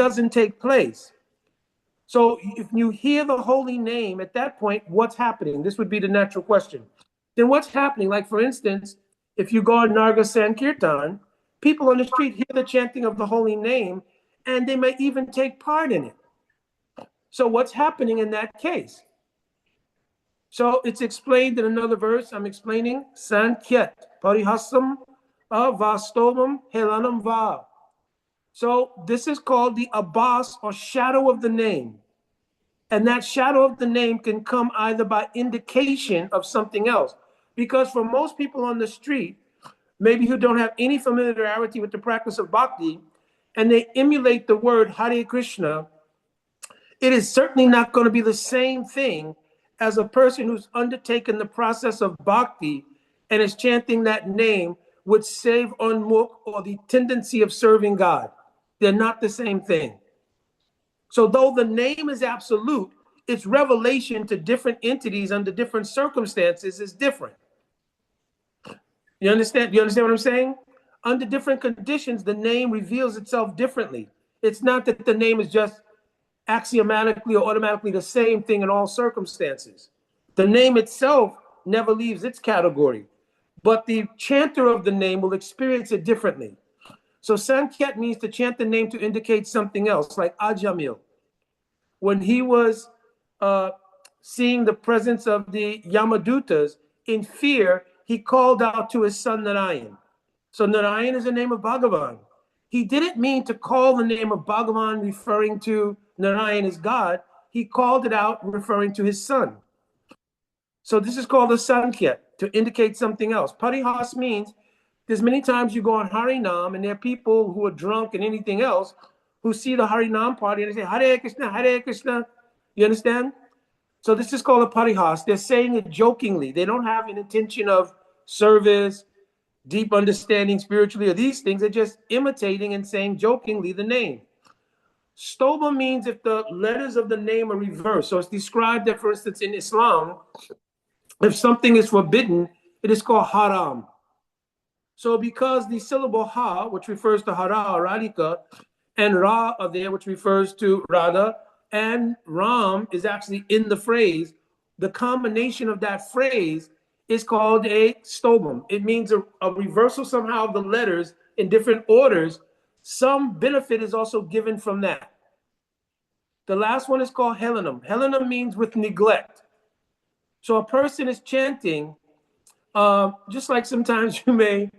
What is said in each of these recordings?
doesn't take place. So if you hear the holy name at that point, what's happening? This would be the natural question. Then what's happening? Like, for instance, if you go on Narga Sankirtan, people on the street hear the chanting of the holy name, and they may even take part in it. So what's happening in that case? So it's explained in another verse. I'm explaining Sankyat, Parihasam, Vastomam, Helanam Va. So this is called the abbas, or shadow of the name. And that shadow of the name can come either by indication of something else. Because for most people on the street, maybe who don't have any familiarity with the practice of bhakti, and they emulate the word Hare Krishna, it is certainly not going to be the same thing as a person who's undertaken the process of bhakti and is chanting that name with save unmukh, or the tendency of serving God. They're not the same thing. So though the name is absolute, its revelation to different entities under different circumstances is different. You understand? You understand what I'm saying? Under different conditions, the name reveals itself differently. It's not that the name is just axiomatically or automatically the same thing in all circumstances. The name itself never leaves its category, but the chanter of the name will experience it differently. So Sankyat means to chant the name to indicate something else, like Ajāmila. When he was seeing the presence of the Yamadutas, in fear, he called out to his son Narayan. So Narayan is the name of Bhagavan. He didn't mean to call the name of Bhagavan referring to Narayan as God. He called it out referring to his son. So this is called a Sankyat, to indicate something else. Parihas means there's many times you go on Harinam and there are people who are drunk and anything else who see the Harinam party and they say, Hare Krishna, Hare Krishna. You understand? So this is called a parihas. They're saying it jokingly. They don't have an intention of service, deep understanding spiritually, or these things. They're just imitating and saying jokingly the name. Stoba means if the letters of the name are reversed. So it's described that, for instance, in Islam, if something is forbidden, it is called haram. So because the syllable ha, which refers to hara or radhika, and ra are there, which refers to Radha, and ram is actually in the phrase, the combination of that phrase is called a stobam. It means a reversal somehow of the letters in different orders. Some benefit is also given from that. The last one is called helanam. Helanam means with neglect. So a person is chanting, just like sometimes you may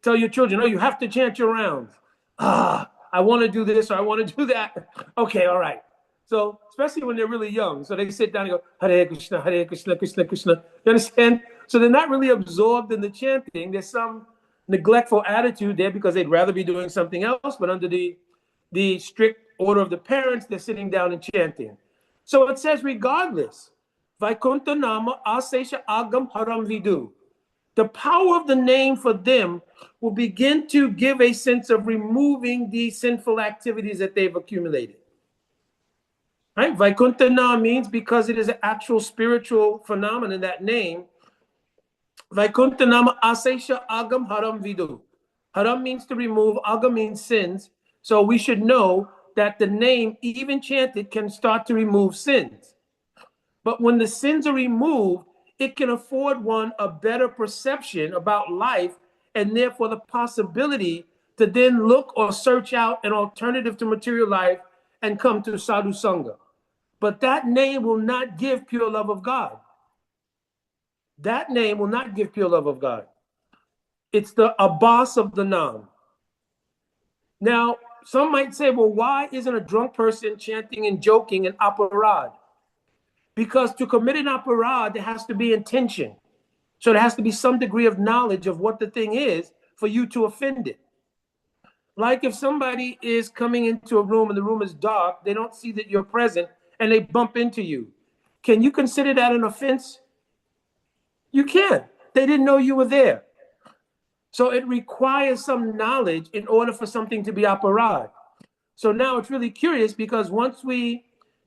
tell your children, oh, you have to chant your rounds. I want to do this or I want to do that. Okay, all right. So especially when they're really young. So they sit down and go, Hare Krishna, Krishna, Krishna. You understand? So they're not really absorbed in the chanting. There's some neglectful attitude there because they'd rather be doing something else, but under the strict order of the parents, they're sitting down and chanting. So it says, regardless, Vaikuntha Nama Asesha Agam Haram Vidu. The power of the name for them will begin to give a sense of removing these sinful activities that they've accumulated. Right? Vaikuntha Nama means because it is an actual spiritual phenomenon, that name. Vaikuntha Nama Asesha Agam Haram Vidu. Haram means to remove, Agam means sins. So we should know that the name, even chanted, can start to remove sins. But when the sins are removed, it can afford one a better perception about life and therefore the possibility to then look or search out an alternative to material life and come to sādhu-saṅga. But that name will not give pure love of God. That name will not give pure love of God. It's the abbas of the nam. Now, some might say, well, why isn't a drunk person chanting and joking an aparādha? Because to commit an aparādha, there has to be intention. So there has to be some degree of knowledge of what the thing is for you to offend it. Like if somebody is coming into a room and the room is dark, they don't see that you're present and they bump into you. Can you consider that an offense? You can't. They didn't know you were there. So it requires some knowledge in order for something to be aparādha. So now it's really curious because once we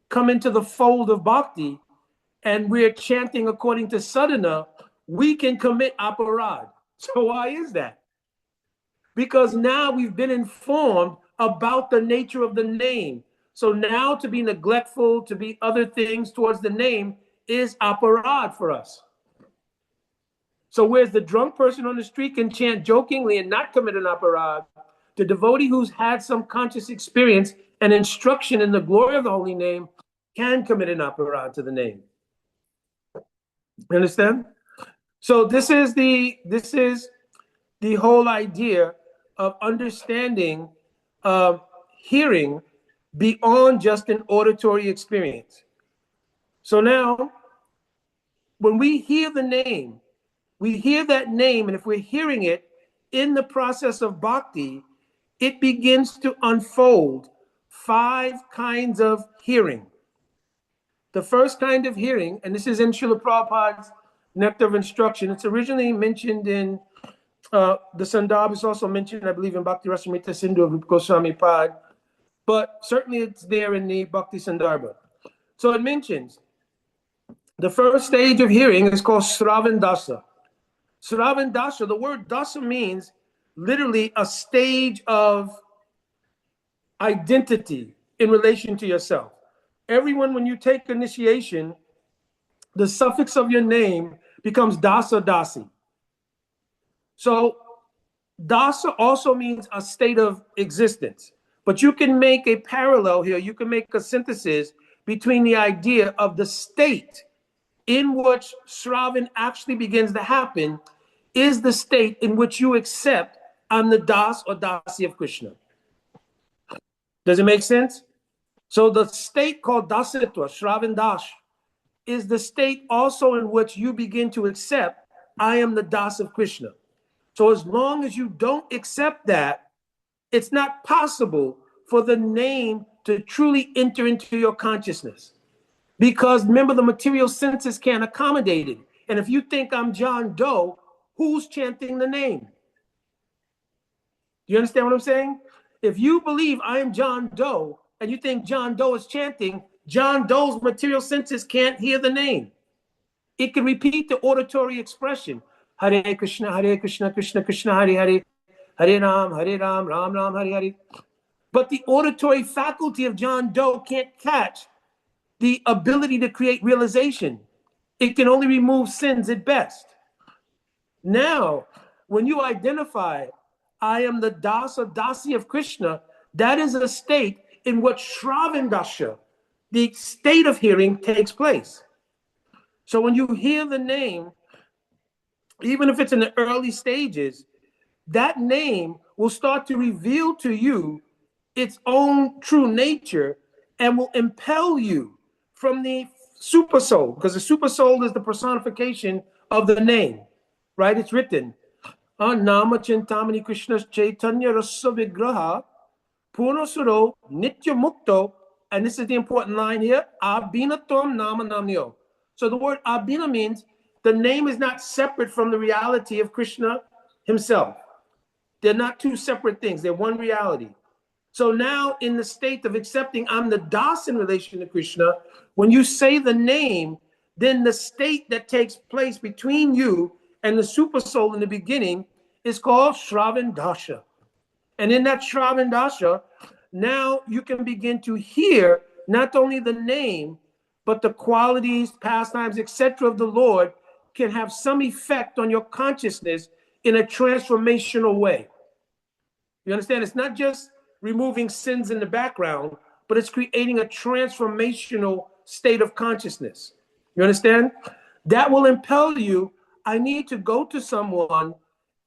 come into the fold of bhakti and we're chanting according to sadhana, we can commit aparādha. So why is that? Because now we've been informed about the nature of the name. So now to be neglectful, to be other things towards the name is aparādha for us. So whereas the drunk person on the street can chant jokingly and not commit an aparādha, the devotee who's had some conscious experience and instruction in the glory of the holy name can commit an aparādha to the name. You understand? So this is the whole idea of understanding hearing beyond just an auditory experience. So now, when we hear the name, we hear that name, and if we're hearing it in the process of bhakti, it begins to unfold 5 kinds of hearing. The first kind of hearing, and this is in Srila Prabhupada's Nectar of Instruction. It's originally mentioned in the Sandarbha. It's also mentioned, I believe, in Bhakti Rasamrita Sindhu of Rupa Goswami Pad, but certainly it's there in the Bhakti Sandarbha. So it mentions the first stage of hearing is called Śravaṇ-daśā. Śravaṇ-daśā, the word dasa means literally a stage of identity in relation to yourself. Everyone, when you take initiation, the suffix of your name becomes dasa dasi. So dasa also means a state of existence, but you can make a parallel here. You can make a synthesis between the idea of the state in which Sravan actually begins to happen is the state in which you accept I'm the das or dasi of Krishna. Does it make sense? So the state called dasitva, Śravan-daśā, is the state also in which you begin to accept I am the das of Krishna. So as long as you don't accept that, it's not possible for the name to truly enter into your consciousness. Because remember, the material senses can't accommodate it. And if you think I'm John Doe, who's chanting the name? Do you understand what I'm saying? If you believe I am John Doe and you think John Doe is chanting, John Doe's material senses can't hear the name. It can repeat the auditory expression. Hare Krishna, Krishna Krishna, Hare Hare, Hare Ram, Ram Ram, Hare Hare. But the auditory faculty of John Doe can't catch the ability to create realization. It can only remove sins at best. Now, when you identify, I am the das or dasi of Krishna, that is a state in which Śravan-daśā, the state of hearing, takes place. So when you hear the name, even if it's in the early stages, that name will start to reveal to you its own true nature and will impel you from the super soul, because the super soul is the personification of the name, right? It's written, Nama-chintamani Krishna Chaitanya Rasa-vicāra Purnasuro Nitya Mukto, and this is the important line here, Abhinatam Nama-namyo. So the word Abhina means the name is not separate from the reality of Krishna himself. They're not two separate things, they're one reality. So now in the state of accepting I'm the das in relation to Krishna, when you say the name, then the state that takes place between you and the super soul in the beginning is called Śravan-daśā. And in that Śravan-daśā, now you can begin to hear not only the name, but the qualities, pastimes, etc. of the Lord can have some effect on your consciousness in a transformational way. You understand? It's not just removing sins in the background, but it's creating a transformational state of consciousness. You understand? That will impel you, I need to go to someone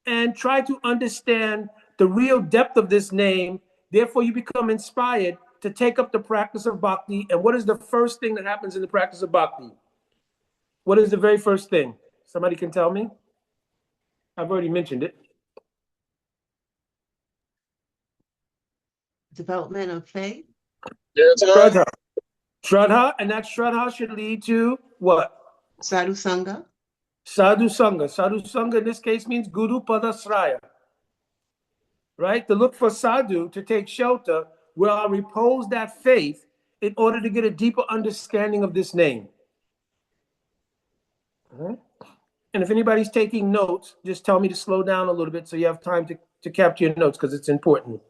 and try to understand the real depth of this name. Therefore, you become inspired to take up the practice of bhakti. And what is the first thing that happens in the practice of bhakti? What is the very first thing? Somebody can tell me? I've already mentioned it. Development of faith. Śraddhā. Śraddhā, and that Śraddhā should lead to what? Sādhu-saṅga. Sādhu-saṅga. Sādhu-saṅga in this case means guru-pada-sraya. Right? To look for sadhu, to take shelter, where I repose that faith in order to get a deeper understanding of this name. And if anybody's taking notes, just tell me to slow down a little bit so you have time to capture your notes, because it's important.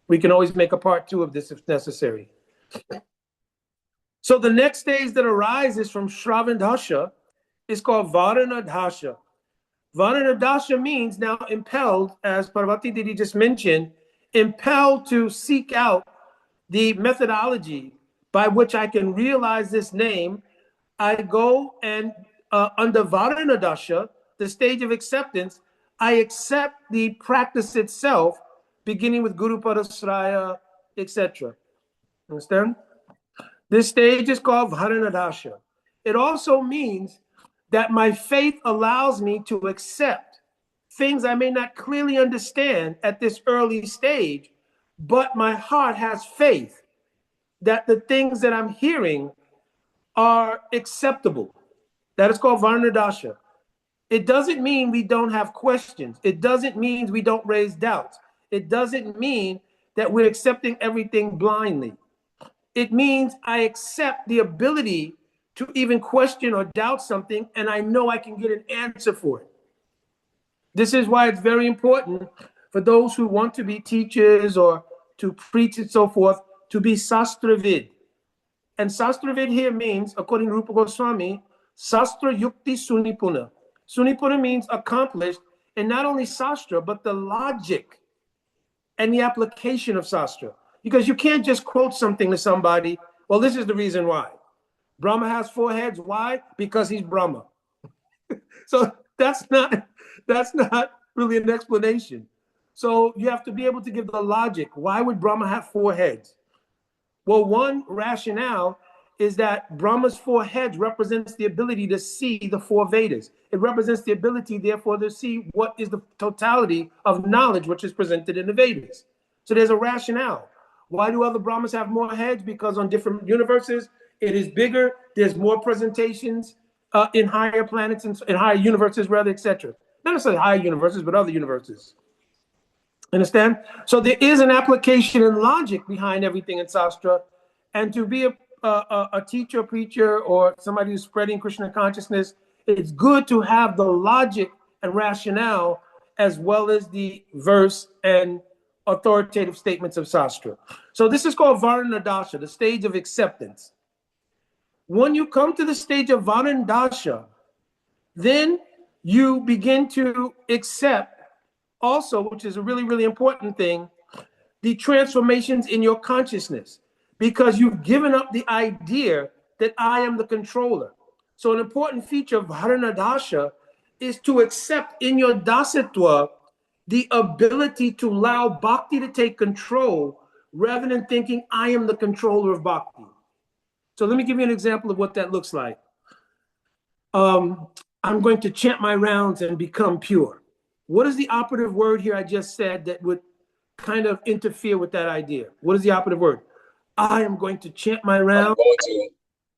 We can always make a part 2 of this if necessary. So the next stage that arises from Śravan-daśā is called Varaṇa-daśā. Varaṇa-daśā means now impelled, as Parvati Didi just mentioned, impelled to seek out the methodology by which I can realize this name. I go and under Varaṇa-daśā, the stage of acceptance, I accept the practice itself, beginning with guru-tattva, etc. Understand? This stage is called Varaṇa-daśā. It also means that my faith allows me to accept things I may not clearly understand at this early stage, but my heart has faith that the things that I'm hearing are acceptable. That is called Varaṇa-daśā. It doesn't mean we don't have questions. It doesn't mean we don't raise doubts. It doesn't mean that we're accepting everything blindly. It means I accept the ability to even question or doubt something, and I know I can get an answer for it. This is why it's very important for those who want to be teachers or to preach and so forth, to be sāstra-vid. And sāstra-vid here means, according to Rupa Goswami, sāstra yukti sunipuna. Sunipuna means accomplished, and not only sāstra, but the logic and the application of sāstra. Because you can't just quote something to somebody, well, this is the reason why. Brahma has 4 heads. Why? Because he's Brahma. So that's not really an explanation. So you have to be able to give the logic. Why would Brahma have 4 heads? Well, one rationale is that Brahma's 4 heads represents the ability to see the 4 Vedas. It represents the ability, therefore, to see what is the totality of knowledge which is presented in the Vedas. So there's a rationale. Why do other Brahmas have more heads? Because on different universes, it is bigger. There's more presentations in higher planets and in higher universes, rather, etc. Not necessarily higher universes, but other universes. Understand? So there is an application and logic behind everything in Sastra. And to be a teacher, preacher, or somebody who's spreading Krishna consciousness, it's good to have the logic and rationale as well as the verse and authoritative statements of Sastra. So this is called Varaṇa-daśā, the stage of acceptance. When you come to the stage of Varaṇa-daśā, then you begin to accept also, which is a really, really important thing, the transformations in your consciousness, because you've given up the idea that I am the controller. So an important feature of Varaṇa-daśā is to accept in your dasattva the ability to allow bhakti to take control rather than thinking I am the controller of bhakti. So let me give you an example of what that looks like. I'm going to chant my rounds and become pure. What is the operative word here I just said that would kind of interfere with that idea? What is the operative word? I am going to chant my rounds. I'm going to.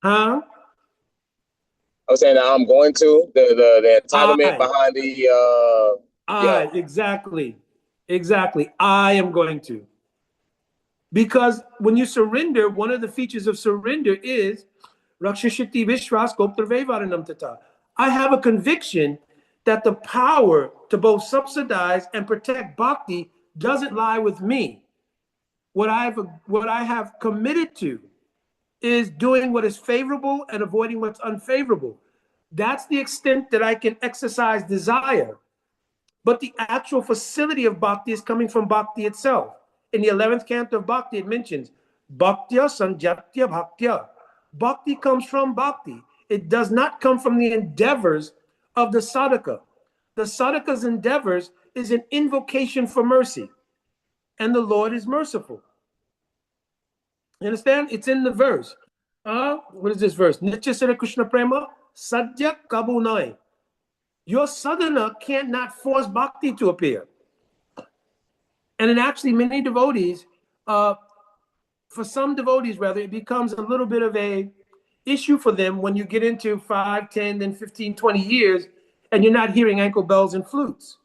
Huh? I was saying that I'm going to. The entitlement behind the yeah. Exactly. I am going to. Because when you surrender, one of the features of surrender is Rakshashiti Vishwas Goptrave Varanam Tata. I have a conviction that the power to both subsidize and protect bhakti doesn't lie with me. What I have committed to is doing what is favorable and avoiding what's unfavorable. That's the extent that I can exercise desire. But the actual facility of bhakti is coming from bhakti itself. In the 11th canto of Bhakti, it mentions Bhaktya Sanjatya Bhaktya. Bhakti comes from bhakti. It does not come from the endeavors of the sadhaka. The sadhaka's endeavors is an invocation for mercy. And the Lord is merciful. You understand? It's in the verse. What is this verse? Nitya Sira Krishna Prema Sadhya Kabunai. Your sadhana can't not force bhakti to appear. And then actually many devotees, for some devotees rather, it becomes a little bit of a issue for them when you get into 5, 10, then 15, 20 years, and you're not hearing ankle bells and flutes.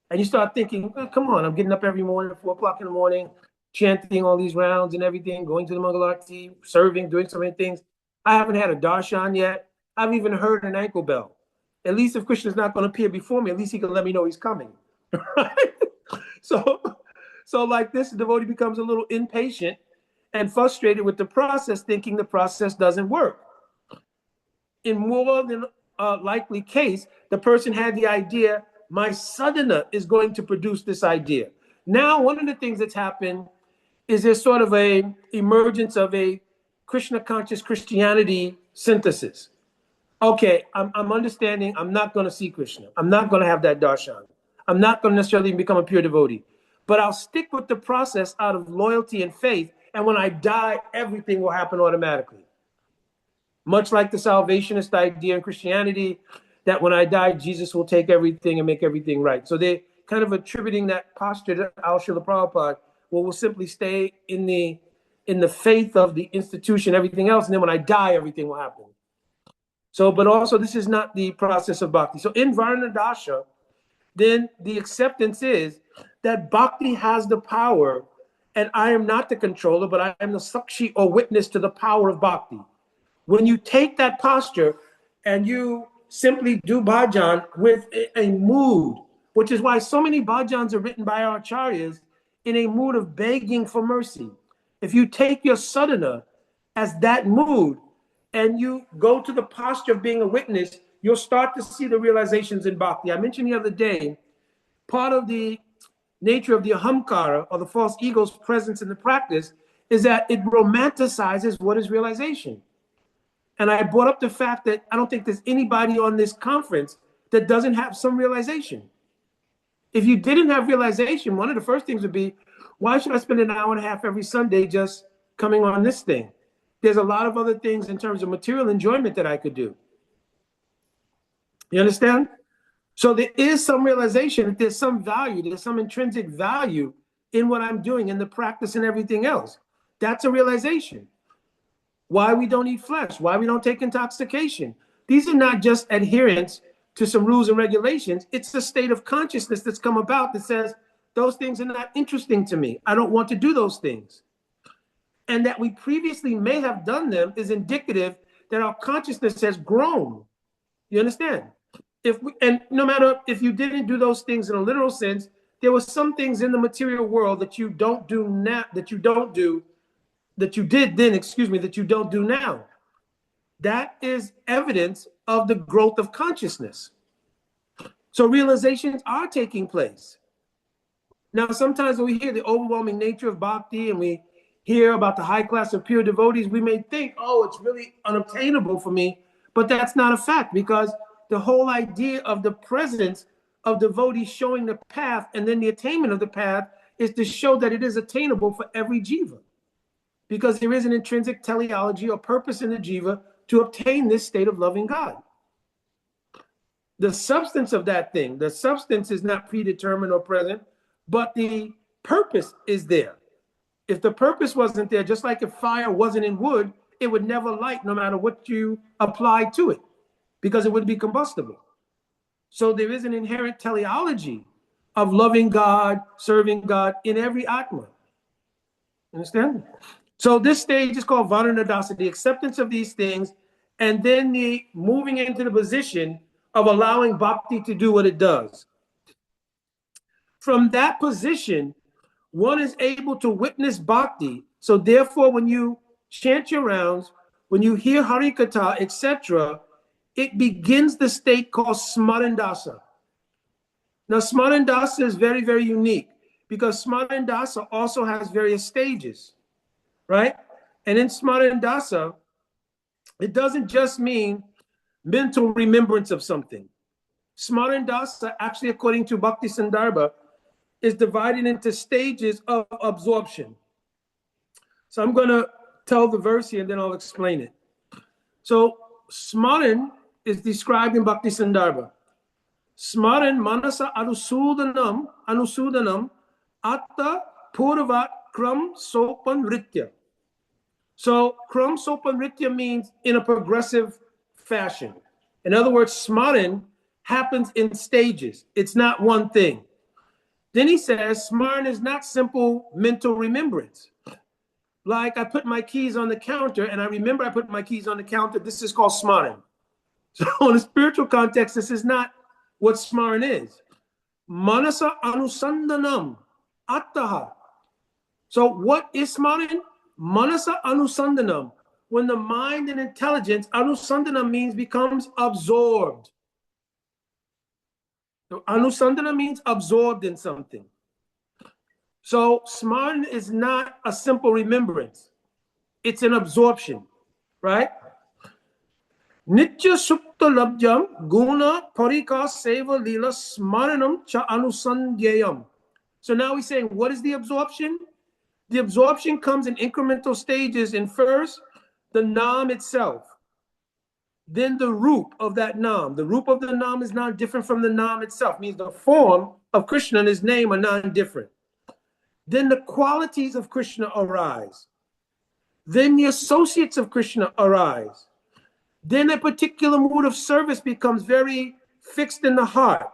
And you start thinking, oh, come on, I'm getting up every morning at 4 o'clock in the morning, chanting all these rounds and everything, going to the Mangalarti, serving, doing so many things. I haven't had a darshan yet. I haven't even heard an ankle bell. At least if Krishna's not going to appear before me, at least he can let me know he's coming. So like this devotee becomes a little impatient and frustrated with the process, thinking the process doesn't work. In more than a likely case, the person had the idea, my sadhana is going to produce this idea. Now, one of the things that's happened is there's sort of a emergence of a Krishna conscious Christianity synthesis. Okay, I'm understanding I'm not going to see Krishna. I'm not going to have that darshan. I'm not going to necessarily become a pure devotee. But I'll stick with the process out of loyalty and faith. And when I die, everything will happen automatically. Much like the salvationist idea in Christianity, that when I die, Jesus will take everything and make everything right. So they're kind of attributing that posture to Al Srila Prabhupada, where we'll simply stay in the faith of the institution, everything else, and then when I die, everything will happen. So, but also this is not the process of bhakti. So in Varaṇa-daśā, then the acceptance is that bhakti has the power, and I am not the controller, but I am the sakshi or witness to the power of bhakti. When you take that posture and you simply do bhajan with a mood, which is why so many bhajans are written by our acharyas in a mood of begging for mercy. If you take your sadhana as that mood and you go to the posture of being a witness, you'll start to see the realizations in bhakti. I mentioned the other day, part of the nature of the ahamkara, or the false ego's presence in the practice, is that it romanticizes what is realization. And I brought up the fact that I don't think there's anybody on this conference that doesn't have some realization. If you didn't have realization, one of the first things would be, why should I spend an hour and a half every Sunday just coming on this thing? There's a lot of other things in terms of material enjoyment that I could do. You understand? So there is some realization that there's some value, there's some intrinsic value in what I'm doing, in the practice and everything else. That's a realization. Why we don't eat flesh, why we don't take intoxication. These are not just adherence to some rules and regulations. It's a state of consciousness that's come about that says, those things are not interesting to me. I don't want to do those things. And that we previously may have done them is indicative that our consciousness has grown. You understand? And no matter if you didn't do those things in a literal sense, there were some things in the material world that you don't do now, that you don't do, that you did then, that you don't do now. That is evidence of the growth of consciousness. So realizations are taking place. Now, sometimes when we hear the overwhelming nature of bhakti and we hear about the high class of pure devotees, we may think, oh, it's really unobtainable for me. But that's not a fact, because the whole idea of the presence of devotees showing the path and then the attainment of the path is to show that it is attainable for every jiva. Because there is an intrinsic teleology or purpose in the jiva to obtain this state of loving God. The substance of that thing, the substance is not predetermined or present, but the purpose is there. If the purpose wasn't there, just like if fire wasn't in wood, it would never light no matter what you apply to it, because it would be combustible. So there is an inherent teleology of loving God, serving God in every atma. Understand? So this stage is called Varaṇa-daśā, the acceptance of these things, and then the moving into the position of allowing bhakti to do what it does. From that position, one is able to witness bhakti. So therefore, when you chant your rounds, when you hear Hari-kathā, etc., it begins the state called Smaraṇa-daśā. Now, Smaraṇa-daśā is very, very unique, because Smaraṇa-daśā also has various stages, right? And in Smaraṇa-daśā, it doesn't just mean mental remembrance of something. Smaraṇa-daśā, actually, according to Bhakti Sandarbha, is divided into stages of absorption. So I'm going to tell the verse here and then I'll explain it. So Smaran is described in Bhakti Sandarbha. Smaran manasa anusudanam atta purva kram sopan ritya. So kram sopan ritya means in a progressive fashion. In other words, Smaran happens in stages. It's not one thing. Then he says, Smaran is not simple mental remembrance. Like I put my keys on the counter and I remember I put my keys on the counter. This is called Smaran. So in a spiritual context, this is not what Smaran is. Manasa anusandanam attaha. So what is Smaran? Manasa anusandanam. When the mind and intelligence, anusandanam means becomes absorbed. So anusandana means absorbed in something. So Smaran is not a simple remembrance. It's an absorption, right? Nitya sukta labjam guna parika seva lila smaranam cha anusandhyayam. So now he's saying, what is the absorption? The absorption comes in incremental stages. In first, the nam itself. Then the root of that nam. The root of the nam is not different from the nam itself. Means the form of Krishna and his name are non-different. Then the qualities of Krishna arise. Then the associates of Krishna arise. Then a particular mood of service becomes very fixed in the heart.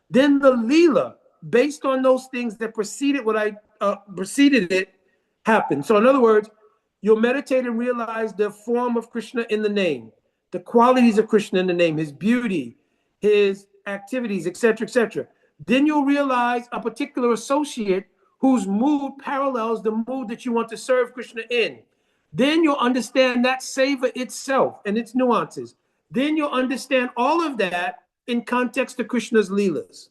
Then the lila, based on those things that preceded it, happens. So in other words, you'll meditate and realize the form of Krishna in the name, the qualities of Krishna in the name, his beauty, his activities, etc., etc. Then you'll realize a particular associate whose mood parallels the mood that you want to serve Krishna in. Then you'll understand that seva itself and its nuances. Then you'll understand all of that in context of Krishna's leelas.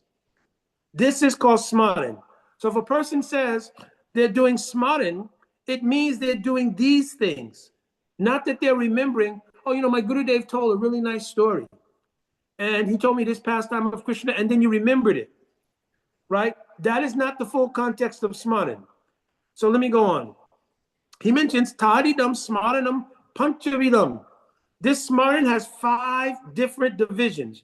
This is called Smaran. So if a person says they're doing Smaran, it means they're doing these things. Not that they're remembering, oh, you know, my Gurudev told a really nice story. And he told me this pastime of Krishna, and then you remembered it, right? That is not the full context of Smaran. So let me go on. He mentions Tadidam Smaranam Panchavidam. This Smaran has 5 different divisions.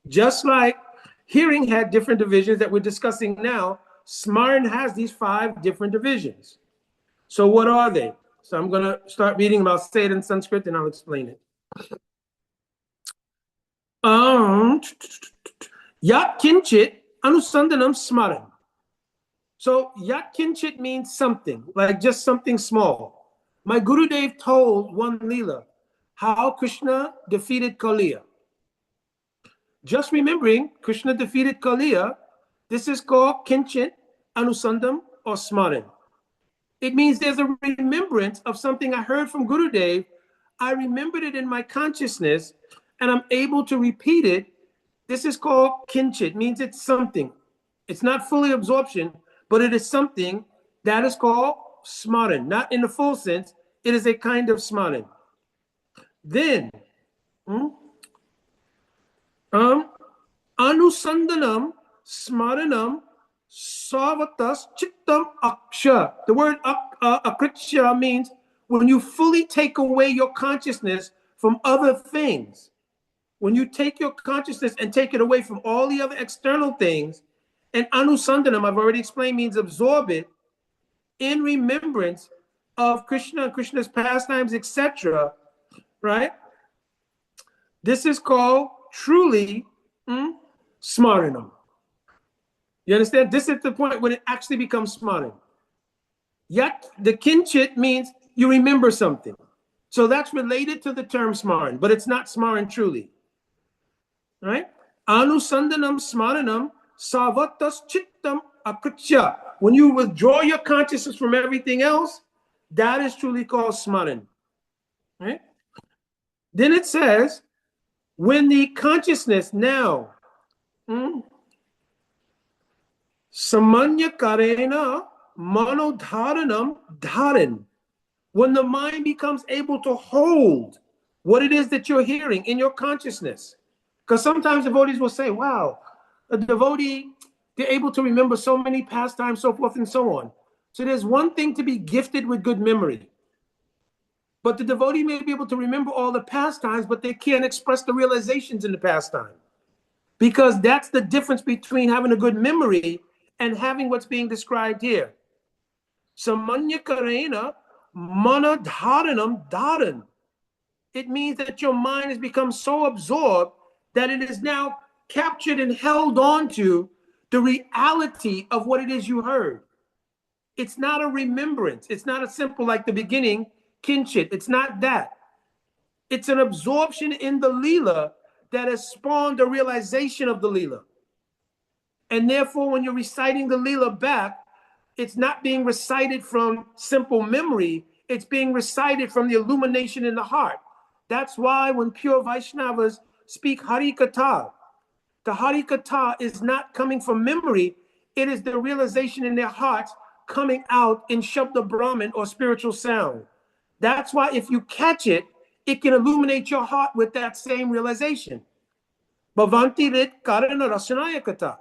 Just like hearing had different divisions that we're discussing now, Smaran has these 5 different divisions. So what are they? So I'm going to start reading them. I'll say it in Sanskrit and I'll explain it. Yat kinchit anusandanam smaran. So yat kinchit means something, like just something small. My Gurudev told one Leela how Krishna defeated Kaliya. Just remembering Krishna defeated Kaliya, this is called kinchit anusandam or smaran. It means there's a remembrance of something I heard from Gurudev. I remembered it in my consciousness and I'm able to repeat it. This is called kinchit, means it's something. It's not fully absorption, but it is something that is called smaran. Not in the full sense, it is a kind of smaran. Then, anusandanam smaranam savatas chittam aksha. The word akritsha means when you fully take away your consciousness from other things. When you take your consciousness and take it away from all the other external things, and anusandanam, I've already explained, means absorb it in remembrance of Krishna and Krishna's pastimes, etc., right? This is called truly smaranam. You understand? This is the point when it actually becomes smaran. Yet the kinchit means you remember something. So that's related to the term smaran, but it's not smaran truly. Right? Anusandanam smaranam savatas chittam akritsya. When you withdraw your consciousness from everything else, that is truly called smaran. Right? Then it says, when the consciousness now samanya karena manodharanam dharan. When the mind becomes able to hold what it is that you're hearing in your consciousness. Because sometimes devotees will say, wow, a devotee, they're able to remember so many pastimes, so forth and so on. So there's one thing to be gifted with good memory. But the devotee may be able to remember all the pastimes, but they can't express the realizations in the pastime. Because that's the difference between having a good memory and having what's being described here. Samanya karena manadharanam dharan. It means that your mind has become so absorbed that it is now captured and held on to the reality of what it is you heard. It's not a remembrance. It's not a simple, like the beginning, kinchit. It's not that. It's an absorption in the Leela that has spawned a realization of the Leela. And therefore, when you're reciting the Leela back, it's not being recited from simple memory. it's being recited from the illumination in the heart. That's why when pure Vaishnavas speak Hari-kathā, the Hari-kathā is not coming from memory. It is the realization in their hearts coming out in Shabda Brahman or spiritual sound. That's why if you catch it, it can illuminate your heart with that same realization. Bhavanti rit karana rasanaya-kathā.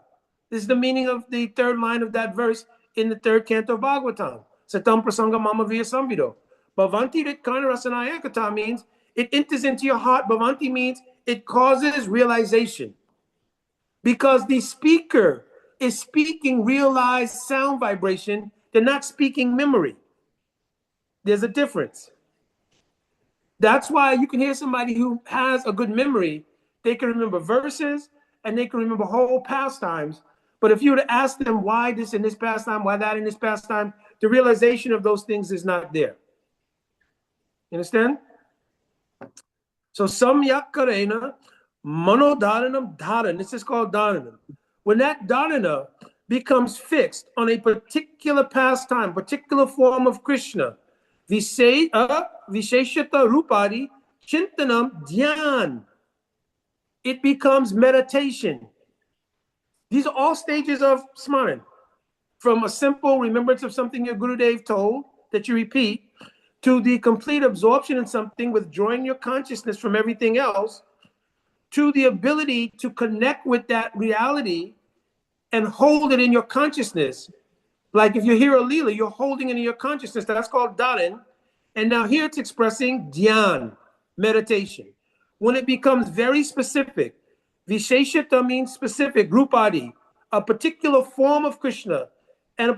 This is the meaning of the third line of that verse in the third canto of Bhagavatam. Satam prasanga mama viya samvido. Bhavanti rit karana rasanaya-kathā means it enters into your heart. Bhavanti means it causes realization. Because the speaker is speaking realized sound vibration, they're not speaking memory. There's a difference. That's why you can hear somebody who has a good memory. They can remember verses and they can remember whole pastimes. But if you were to ask them why this in this pastime, why that in this pastime, the realization of those things is not there. You understand? So samyak karena manodharanam dharan. This is called dharanam. When that dharana becomes fixed on a particular pastime, particular form of Krishna, visheshata rupari chintanam dhyan. It becomes meditation. These are all stages of Smaran. From a simple remembrance of something your Gurudev told that you repeat, to the complete absorption in something, withdrawing your consciousness from everything else, to the ability to connect with that reality and hold it in your consciousness. Like if you hear a lila, you're holding it in your consciousness. That's called dharan. And now here it's expressing dhyan, meditation. When it becomes very specific, visheshata means specific, rupadi, a particular form of Krishna. And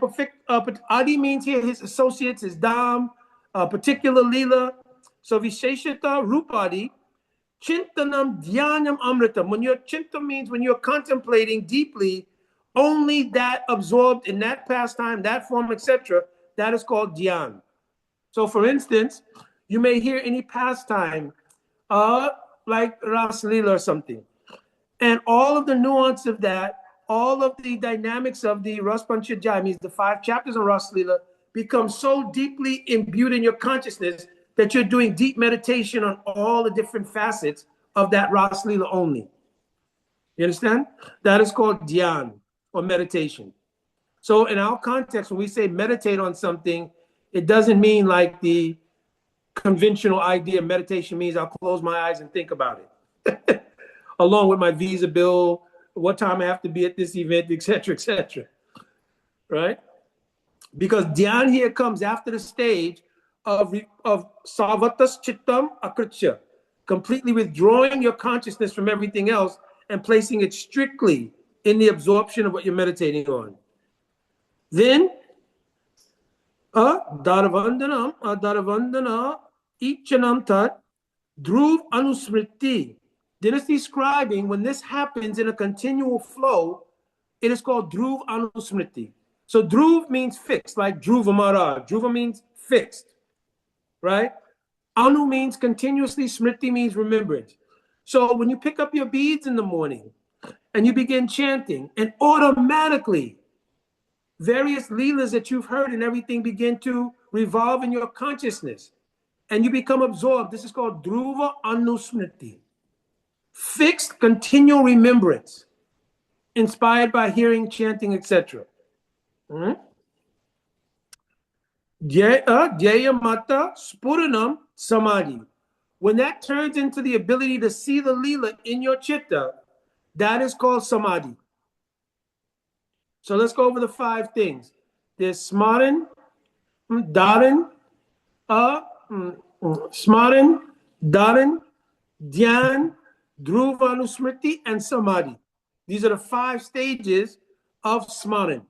adi means here his associates, his dham, a particular lila. So visheshata rupadi, chintanam dhyanam amritam. When your chinta means when you're contemplating deeply only that absorbed in that pastime, that form, etc., that is called dhyan. So for instance, you may hear any pastime like rasa-līlā or something. And all of the nuance of that, all of the dynamics of the Ras Panchadhyaya, means the 5 chapters of Rasa-līlā, become so deeply imbued in your consciousness that you're doing deep meditation on all the different facets of that Rasa-līlā only. You understand? That is called dhyan or meditation. So in our context, when we say meditate on something, it doesn't mean like the conventional idea of meditation means I'll close my eyes and think about it. Along with my visa bill, what time I have to be at this event, etc., right? Because dhyan here comes after the stage of sarvatas chittam akritya, completely withdrawing your consciousness from everything else and placing it strictly in the absorption of what you're meditating on. Then, daravandana ichanam tat dhruv anusmriti. Then it's describing when this happens in a continual flow, it is called dhruv anusmriti. So dhruv means fixed, like dhruva Maharaj. Dhruva means fixed, right? Anu means continuously, smriti means remembrance. So when you pick up your beads in the morning and you begin chanting, and automatically various leelas that you've heard and everything begin to revolve in your consciousness and you become absorbed. This is called dhruva anusmriti. Fixed, continual remembrance, inspired by hearing, chanting, etc. Jaya mata spuranam samadhi. When that turns into the ability to see the lila in your chitta, that is called samadhi. So let's go over the 5 things. There's Smaran, dharan, Smaran, dharan, dhyan, dhruva anusmriti, and samadhi. These are the 5 stages of Smaran.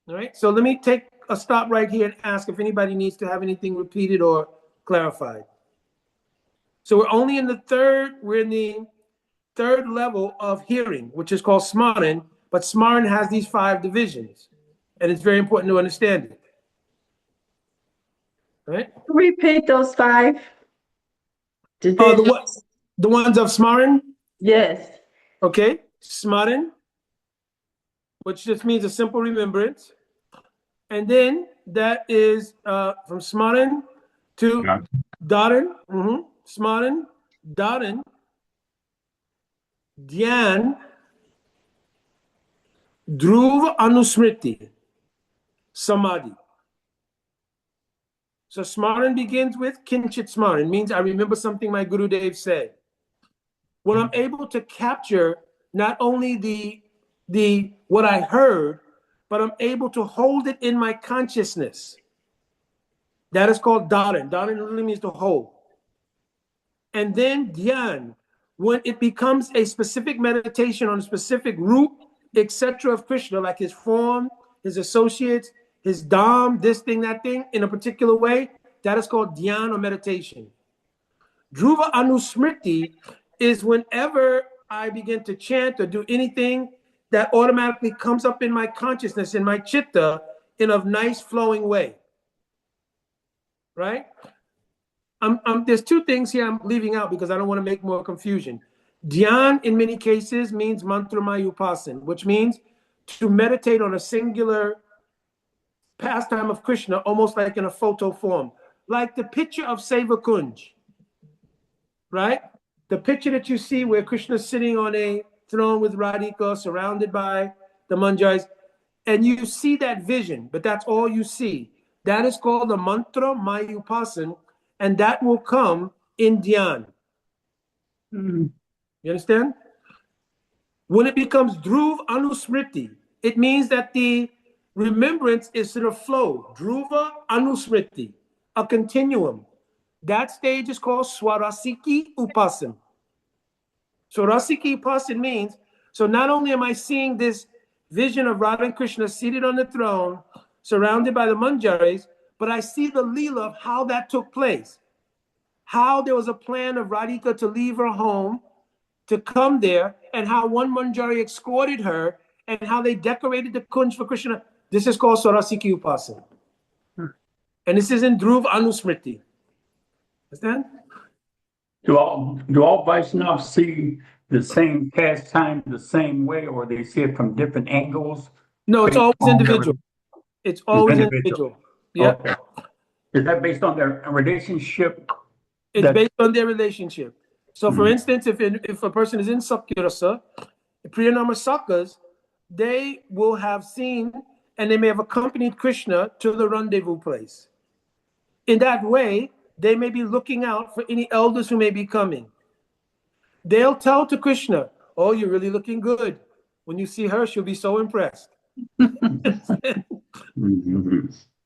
All right, so let me take a stop right here and ask if anybody needs to have anything repeated or clarified. So we're in the third level of hearing, which is called Smaran, but Smaran has these 5 divisions, and it's very important to understand it. All right? Repeat those 5 divisions. The ones of Smaran? Yes. Okay, Smaran, which just means a simple remembrance. And then that is from Smaran to Dharan, Smaran, Dharan, Dhyan, Dhruva Anusmriti, Samadhi. So Smaran begins with Kinchit Smaran, means I remember something my Guru Dev said. When I'm able to capture not only the what I heard, but I'm able to hold it in my consciousness. That is called Dharan. Dharan literally means to hold. And then Dhyan, when it becomes a specific meditation on a specific root, etc. of Krishna, like his form, his associates, his dham, this thing, that thing, in a particular way, that is called Dhyan or meditation. Dhruva Anusmriti is whenever I begin to chant or do anything that automatically comes up in my consciousness, in my chitta, in a nice flowing way. Right? There's two things here I'm leaving out because I don't want to make more confusion. Dhyan, in many cases, means mantra-maya upasan, which means to meditate on a singular pastime of Krishna, almost like in a photo form. Like the picture of Seva Kunj, right? The picture that you see where Krishna's sitting on a throne with Radhika, surrounded by the manjaris, and you see that vision, but that's all you see. That is called the mantra maya upasan, and that will come in Dhyan. You understand? When it becomes Dhruv Anusmriti, it means that the remembrance is in a flow. Dhruva Anusmriti, a continuum. That stage is called Swarasiki Upasan. So Rasiki Upasan means, so not only am I seeing this vision of Radha and Krishna seated on the throne, surrounded by the manjaris, but I see the Leela of how that took place. How there was a plan of Radhika to leave her home, to come there, and how one manjari escorted her, and how they decorated the kunj for Krishna. This is called Sarasiki Upasan. And this is in Dhruv Anusmriti. Understand? Do all Vaishnavas see the same pastime the same way, or they see it from different angles? No, it's always individual. It's always individual. Yeah. Okay. Is that based on their relationship? It's based on their relationship. So, for instance, if a person is in Sakyarasa, Priyanama Sakas, they will have seen and they may have accompanied Krishna to the rendezvous place. In that way, they may be looking out for any elders who may be coming. They'll tell to Krishna, "Oh, you're really looking good. When you see her, she'll be so impressed." You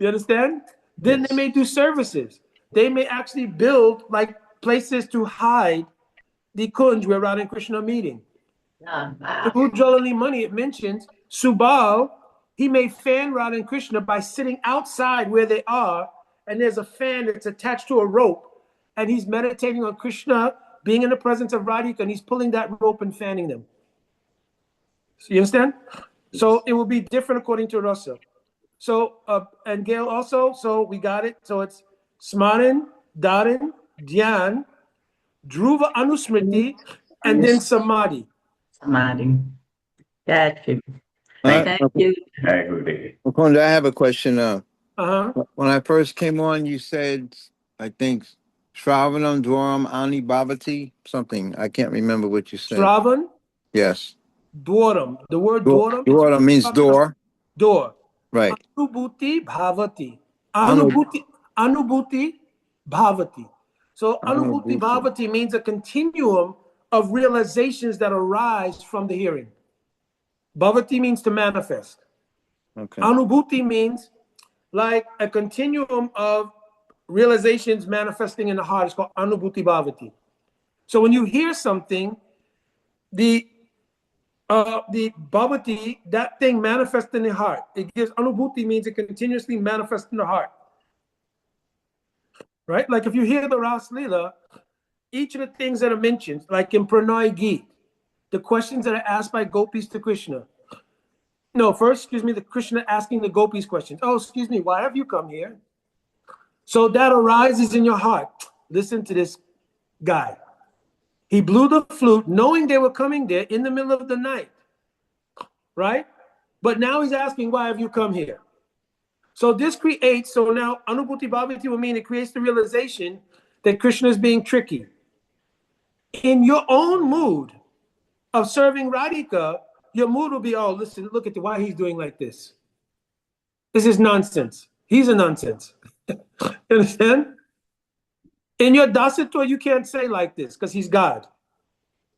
understand? Then they may do services. They may actually build like places to hide the kunj where Radha and Krishna are meeting. The Ujjalali money, it mentions Subal, he may fan Radha and Krishna by sitting outside where they are, and there's a fan that's attached to a rope, and he's meditating on Krishna being in the presence of Radhika, and he's pulling that rope and fanning them. So you understand? So it will be different according to Rasa. So, and Gail also, so we got it. So it's Smaran, Dharan, Dhyan, Dhruva Anusmriti, and then Samadhi. Samadhi. Got you. Thank you. Mukunda, I have a question. When I first came on, you said, I think, Shravanam, Dwaram, Ani, Bhavati, something. I can't remember what you said. Shravan? Yes. Dwaram. The word Dwaram? Dwaram means door. Door. Right. Anubhuti Bhavati. Anubhuti Bhavati. So Anubhuti Bhavati means a continuum of realizations that arise from the hearing. Bhavati means to manifest. Okay. Anubhuti means like a continuum of realizations manifesting in the heart. It's called Anubhuti Bhavati. So when you hear something, the Bhavati, that thing manifests in the heart. It gives Anubhuti means it continuously manifests in the heart. Right? Like if you hear the Rasa-līlā, each of the things that are mentioned, like in Pranay Geet, the questions that are asked by gopis to Krishna. No, first, the Krishna asking the gopis questions. Oh, excuse me, why have you come here? So that arises in your heart. Listen to this guy. He blew the flute knowing they were coming there in the middle of the night. Right? But now he's asking, why have you come here? So this creates, so now Anubhuti Bhavati will mean it creates the realization that Krishna is being tricky. In your own mood of serving Radhika, your mood will be, oh, listen, look at why he's doing like this. This is nonsense. He's a nonsense. You understand? In your dasatva, you can't say like this because he's God.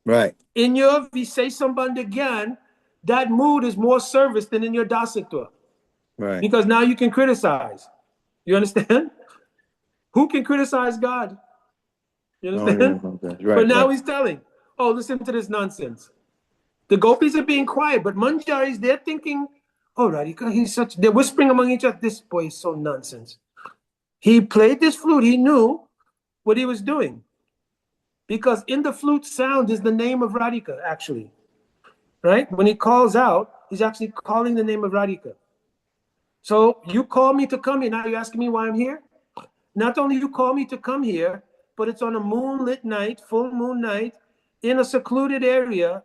Right. In your Visesambandhagyan, that mood is more service than in your dasatva. Right. Because now you can criticize. You understand? Who can criticize God? You understand? Right, but now right. he's telling, oh, listen to this nonsense. The gopis are being quiet, but manjaris, they're thinking, oh, Radhika, they're whispering among each other, this boy is so nonsense. He played this flute, he knew what he was doing. Because in the flute sound is the name of Radhika, actually. Right? When he calls out, he's actually calling the name of Radhika. So you call me to come here, now you're asking me why I'm here? Not only you call me to come here, but it's on a moonlit night, full moon night, in a secluded area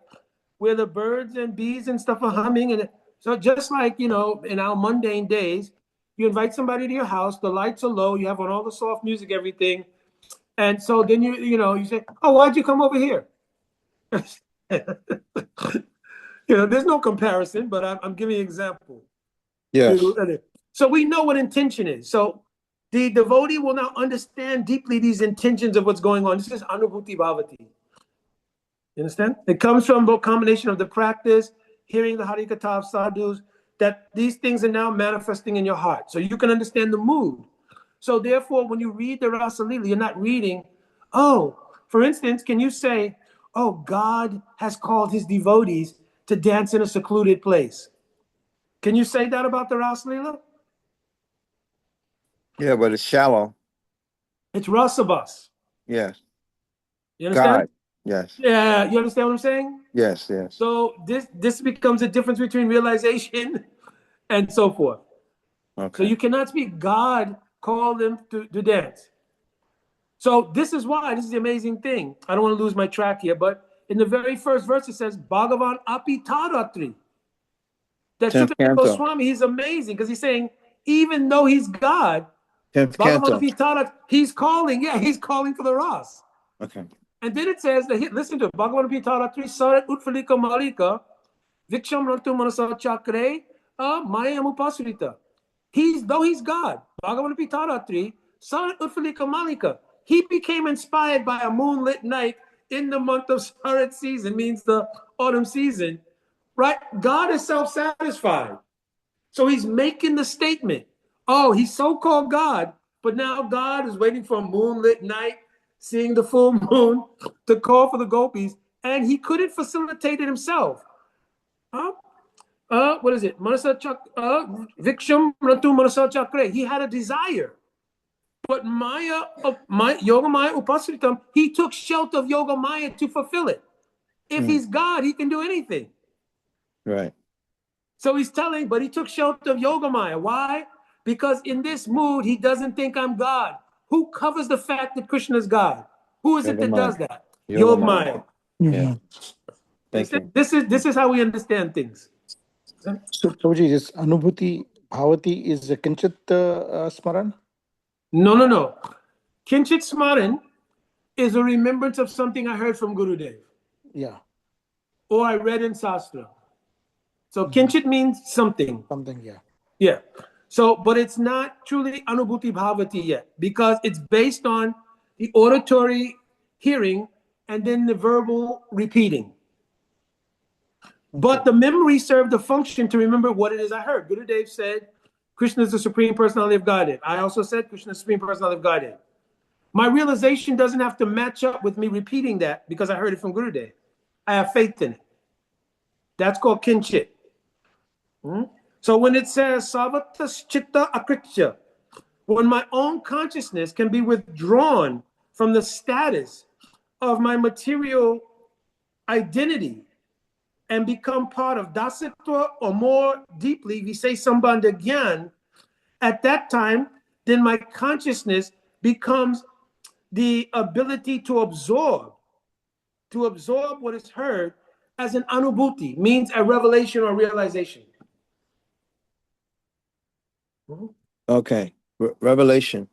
where the birds and bees and stuff are humming. And so just like, you know, in our mundane days, you invite somebody to your house, the lights are low, you have on all the soft music, everything. And so then you say, oh, why'd you come over here? There's no comparison, but I'm giving you an example. Yes. So we know what intention is. So the devotee will now understand deeply these intentions of what's going on. This is Anubhuti Bhavati. You understand? It comes from a combination of the practice, hearing the Hari-kathā of sadhus, that these things are now manifesting in your heart. So you can understand the mood. So therefore, when you read the Rasa-līlā, you're not reading, oh, for instance, can you say, oh, God has called his devotees to dance in a secluded place? Can you say that about the Rasa-līlā? Yeah, but it's shallow. It's Rasa-bhas. Yes. You understand? God. Yes. Yeah, you understand what I'm saying? Yes, yes. So this becomes a difference between realization and so forth. Okay. So you cannot speak, God called them to dance. So this is why, this is the amazing thing. I don't want to lose my track here, but in the very first verse it says, Bhagavan api taratri. That Sukadeva Goswami, he's amazing because he's saying, even though he's God, Bhagavan api tarat, he's calling for the Ras. Okay. And then it says, that listen to it, Bhagavan api taratri sarat utphalika malika viksham rantu manasa chakre maya mupasrita. Though he's God, Bhagavan api taratri sarat utphalika malika. He became inspired by a moonlit night in the month of Sarat season, means the autumn season, right? God is self-satisfied. So he's making the statement, oh, he's so-called God, but now God is waiting for a moonlit night, seeing the full moon to call for the gopis, and he couldn't facilitate it himself. What is it? Viksham Rantu Manasa Chakre. He had a desire. But Yoga Maya Upasritam, he took shelter of Yoga Maya to fulfill it. If he's God, he can do anything. Right. So he's telling, but he took shelter of Yoga Maya. Why? Because in this mood, he doesn't think I'm God. Who covers the fact that Krishna is God? Who is it that does that? Yoga Maya. Yeah. Thank you. This is how we understand things. So, Prabhuji, this Anubhuti Bhavati is a Kinchit Smaran? No. Kinchit Smaran is a remembrance of something I heard from Gurudev. Yeah. Or I read in Śāstra. So Kinchit means something. Something, yeah. Yeah. So, but it's not truly Anubhuti Bhavati yet because it's based on the auditory hearing and then the verbal repeating. But the memory served the function to remember what it is I heard. Gurudev said, Krishna is the Supreme Personality of Godhead. I also said Krishna is the Supreme Personality of Godhead. My realization doesn't have to match up with me repeating that because I heard it from Gurudev. I have faith in it. That's called Kinchit. So when it says Savatas Chitta Akritya, when my own consciousness can be withdrawn from the status of my material identity and become part of dasatva, or more deeply, we say sambandha gyan, at that time, then my consciousness becomes the ability to absorb what is heard as an anubhuti, means a revelation or realization. Okay. Revelation.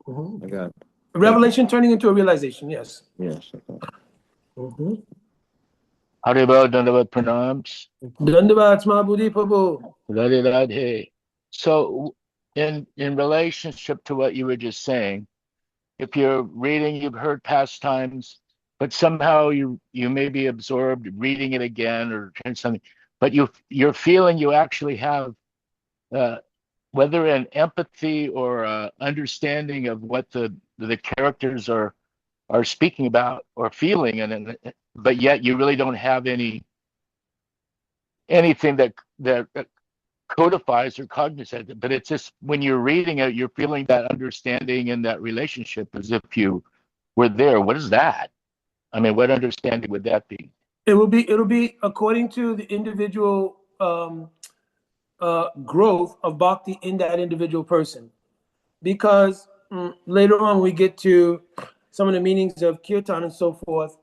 Mhm. I got it. Revelation turning into a realization, yes. Yes. Okay. Mhm. Haribol Dandavat Pranams. Dandavat Mahbudi Prabhu. Radhe Radhe. So in relationship to what you were just saying, if you're reading, you've heard pastimes, but somehow you may be absorbed reading it again or something, but you're feeling you actually have whether an empathy or understanding of what the characters are speaking about or feeling, but yet you really don't have anything that codifies or cognizant, but it's just when you're reading it, you're feeling that understanding and that relationship as if you were there. What is that? I mean, what understanding would that be? It'll be according to the individual growth of bhakti in that individual person. Because later on we get to some of the meanings of kirtan and so forth,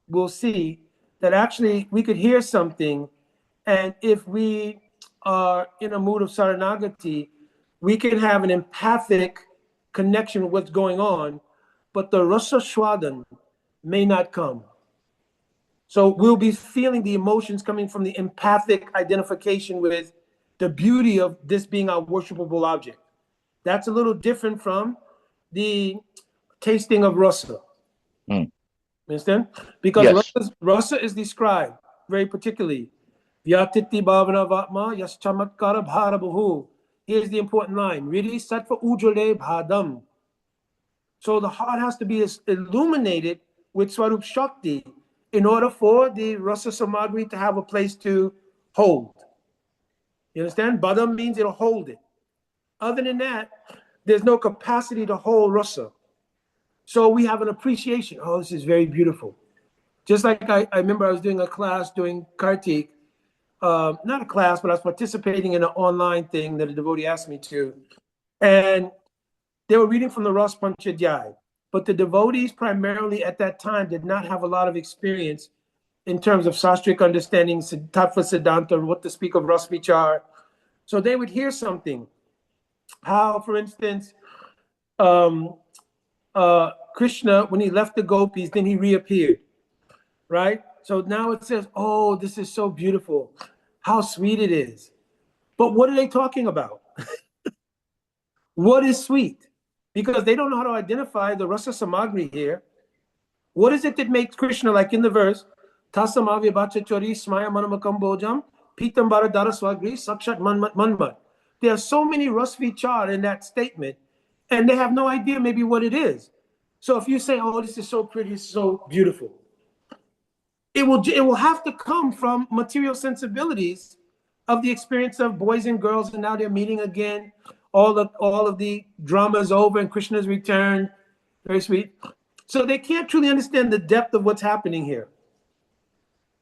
we'll see that actually we could hear something, and if we are in a mood of saranagati, we can have an empathic connection with what's going on, but the rasa swadan may not come. So we'll be feeling the emotions coming from the empathic identification with the beauty of this being our worshipable object. That's a little different from the tasting of rasa. Understand? Because Yes. rasa is described very particularly. Vyatiti bhavana vatma yas chamatkara bharabahu. Here's the important line. Ridi sattva ujjale bhadam. So the heart has to be illuminated with Swarup Shakti in order for the rasa samagri to have a place to hold. You understand? Badam means it'll hold it. Other than that, there's no capacity to hold rasa. So we have an appreciation. Oh, this is very beautiful. Just like I remember I was doing a class doing Kartik, not a class, but I was participating in an online thing that a devotee asked me to. And they were reading from the Ras Panchadhyaya. But the devotees primarily at that time did not have a lot of experience in terms of sastric understanding, tattva siddhanta, what to speak of Rasa-vicāra. So they would hear something. How, for instance, Krishna, when he left the gopis, then he reappeared, right? So now it says, oh, this is so beautiful. How sweet it is. But what are they talking about? What is sweet? Because they don't know how to identify the rasa samagri here. What is it that makes Krishna, like in the verse, Tasamavya bachachori smaya manamakam bojam, pitam baradara swagri, sakshat manmat manmat. There are so many Rasa-vicāra in that statement, and they have no idea maybe what it is. So if you say, oh, this is so pretty, it's so beautiful, it will have to come from material sensibilities of the experience of boys and girls, and now they're meeting again. All of the drama is over and Krishna's returned. Very sweet. So they can't truly understand the depth of what's happening here.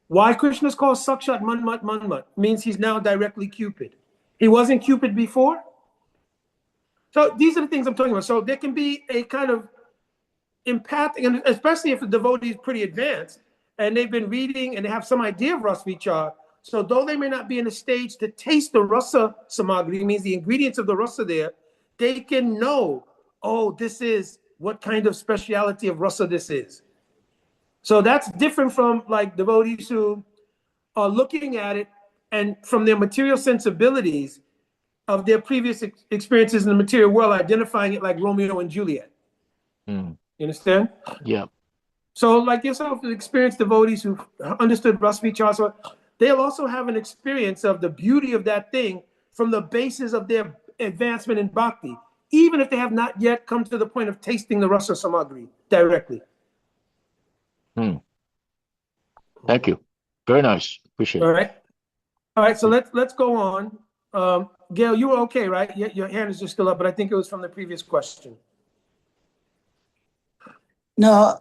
Why Krishna is called Sakshat Manmat Manmat means he's now directly Cupid. He wasn't Cupid before. So these are the things I'm talking about. So there can be a kind of empathic, and especially if the devotee is pretty advanced and they've been reading and they have some idea of Rasa-vicāra. So though they may not be in a stage to taste the rasa samagri, means the ingredients of the rasa there, they can know, oh, this is what kind of speciality of rasa this is. So that's different from like devotees who are looking at it and from their material sensibilities of their previous experiences in the material world, identifying it like Romeo and Juliet. You understand? Yeah. So like yourself, experienced devotees who understood Rasa-vicāra, so they'll also have an experience of the beauty of that thing from the basis of their advancement in bhakti, even if they have not yet come to the point of tasting the rasa samagri directly. Thank you. Very nice. Appreciate it. All right. So let's go on. Gail, you were okay, right? Your hand is just still up, but I think it was from the previous question. No,